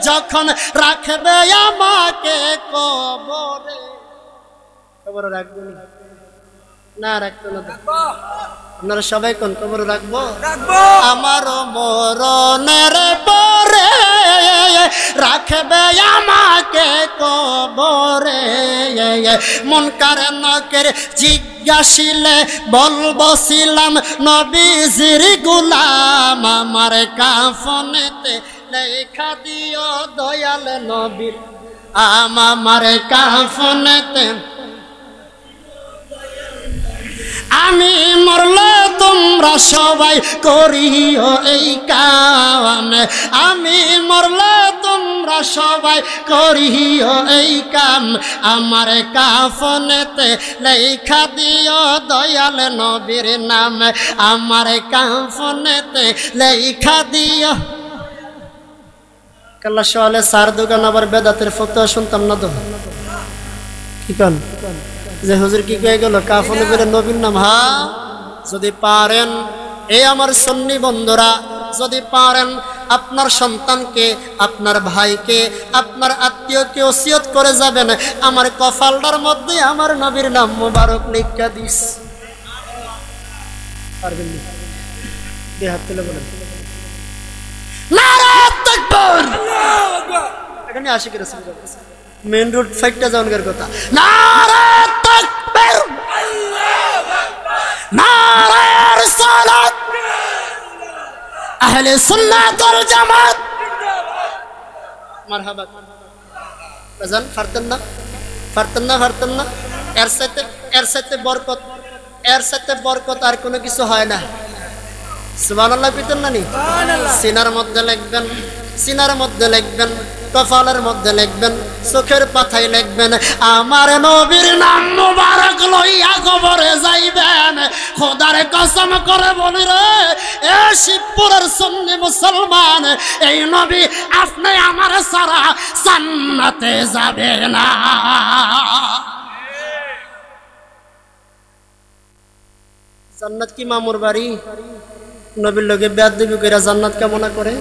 যখন রাখবে আমাকে কবরে কবরে রাখবো না রাখতো না আপনারা সবাই কোন কবরে রাখবো আমার মরণের পরে রাখবে আমাকে কবরে মুনকার নকির জিজ্ঞাসিলে বলবছিলাম নবীজির গোলাম আমার কাফনেতে লেখা দিও দয়াল নবীর আমার কাফনেতে আমি মরলে তোমরা সবাই করিও এই কাম আমি মরলে তোমরা সবাই করিও এই কাম আমার কাফনেতে লেখা দিও দয়াল নবীর নাম আমার কাফনেতে লেখা দিও কাল্লা সওয়ালে সার দোকান আবার বেদাতের ফতোয়া শুনতাম না তো কি কান যে হুজুর কি কয়ে গেল কাফনে করে নবীর নাম হ্যাঁ যদি পারেন এই আমার সুন্নি বন্ধুরা যদি পারেন আপনার সন্তানকে আপনার ভাইকে আপনার আত্মীয়কে ওসিয়ত করে যাবেন আমার কপালটার মধ্যে আমার নবীর নাম মোবারক লিখা দিস পারবেন না দুই হাত তুলে বলেন নারে তাকবীর আল্লাহু আকবার এখানে আশিক রাসূল মেন রোড ফাইটটা যাওয়ার কথা নারে তাকবীর আল্লাহু আকবার নারে রিসালাত আহলে সুন্নাত ওয়াল জামাত জিন্দাবাদ মারহাবা বাজান ফারতেন না এর সাথে বরকত আর কোনো কিছু হয় না সুবহানাল্লাহ পিতেন না নি সিনার মধ্যে লিখবেন কপালের মধ্যে লিখবেন চোখের পাতায় লিখবেন আমার নবীর নাম মোবারক লইয়া কবরে যাইবেন খোদার কসম করে বলি রে এ শিবপুরের সুন্নি মুসলমান এই নবী আপনি আমার সারা জান্নাতে যাবে না জান্নাত কি মামুর বাড়ি নবীর লগে বেয়াদবি কইরা জান্নাত কামনা করে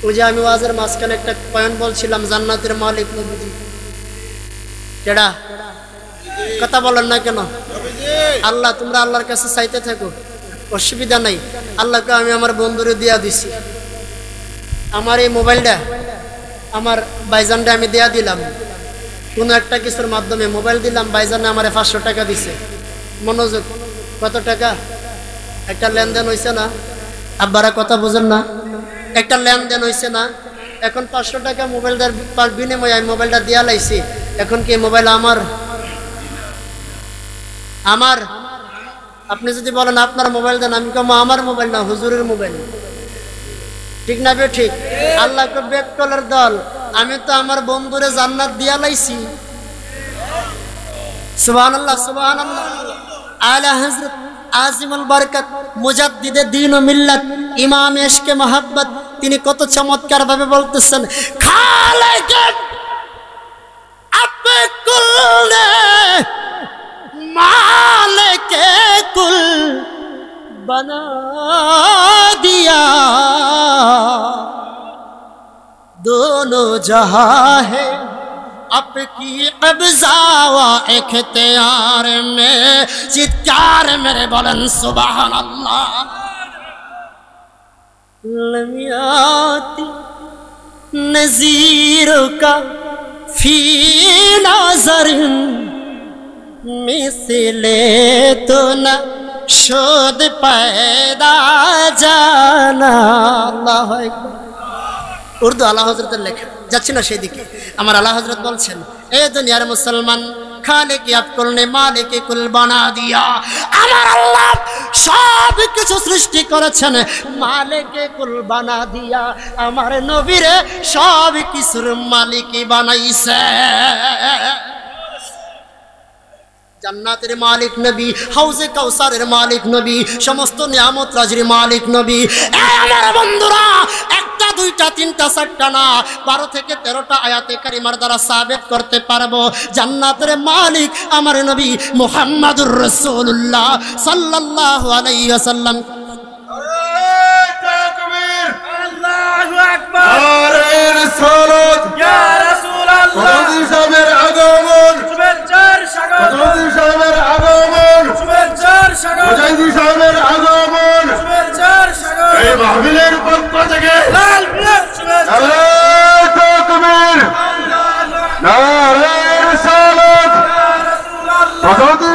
ওই যে আমি ওয়াজের মাঝখানে একটা পয়েন্ট বলছিলাম জান্নাতের মালিক নবীজি কেডা কথা বলেন না কেন আল্লাহ তোমরা আল্লাহর কাছে চাইতে থাকো অসুবিধা নাই আল্লাহকে আমি আমার বন্ধুরে দিয়া দিছি আমার এই মোবাইলটা আমার ভাইজানরে আমি দেয়া দিলাম কোনো একটা কিছুর মাধ্যমে মোবাইল দিলাম ভাইজানে আমারে 500 টাকা দিছে মনোযোগ কত টাকা একটা লেনদেন হইছে না আব্বারা কথা বুঝেন না একটা লেনদেন হইছে না এখন 500 টাকা মোবাইলটার বিনিময়ে আমি মোবাইলটা দিয়া লাইছি এখন কি মোবাইল আমার আপনি যদি বলেন আপনার মোবাইল দেন আমি কম আমার মোবাইল না হুজুরের মোবাইল ঠিক না বে ঠিক আল্লাহকে বেকটলের দল আমি তো আমার বন্ধুরে জান্নাত দিয়া লাইছি সুবহানাল্লাহ আলা হযরত আজিমুল বরকত মুজাদ্দিদে দ্বীন ও মিল্লাত ইমাম ইশকে মোহাব্বত তিনি কত চমৎকার ভাবে বলতেছেন খালেকে আপে কুল মালিকে কুল बना दिया दोनों जहां है आपकी कब्जा व इख्तियार में चित्कार मेरे बुलंद सुभान अल्लाह लमियाती नज़ीरों का फी नज़र मिसले तो न শুদ পয়দা জানা। আল্লাহু আকবার। উর্দু আলা হযরতের লেখা, যাচ্ছি না সেদিকে। আমার আলা হযরত বলছেন, এ দুনিয়ার মুসলমান, খালিক ইয়াকুল নে মালিক কুল বানা দিয়া। আমার আল্লাহ সব কিছু সৃষ্টি করেছেন মালিক কুল বানা দিয়া। আমার নবীরে সব কিছুর মালিক বানাইছে। জান্নাতের মালিক নবী, হাউজে কাউসারের মালিক নবী, সমস্ত নিয়ামত রাজির মালিক নবী। আমার বন্ধুরা, একটা দুইটা তিনটা চারটা না, 12 থেকে 13টা আয়াতে কারিমার দ্বারা সাবেত করতে পারবো জান্নাতের মালিক আমার নবী মুহাম্মাদুর রাসূলুল্লাহ সাল্লাল্লাহু আলাইহি ওয়াসাল্লাম। আল্লাহু আকবার। নারে রিসালাত, ইয়া রাসূলুল্লাহ, নবী সাহেবের আগমন, শুভেচ্ছার স্বাগত, নবী সাহেবের আগমন, শুভেচ্ছার স্বাগত, নবী সাহেবের আগমন। শুভেচ্ছার স্বাগত। এই মাহফিলের পক্ষ থেকে লাল গোলাপ শুভেচ্ছা। নারে তাকবীর, আল্লাহু আকবার। নারে রিসালাত, ইয়া রাসূলুল্লাহ, নবী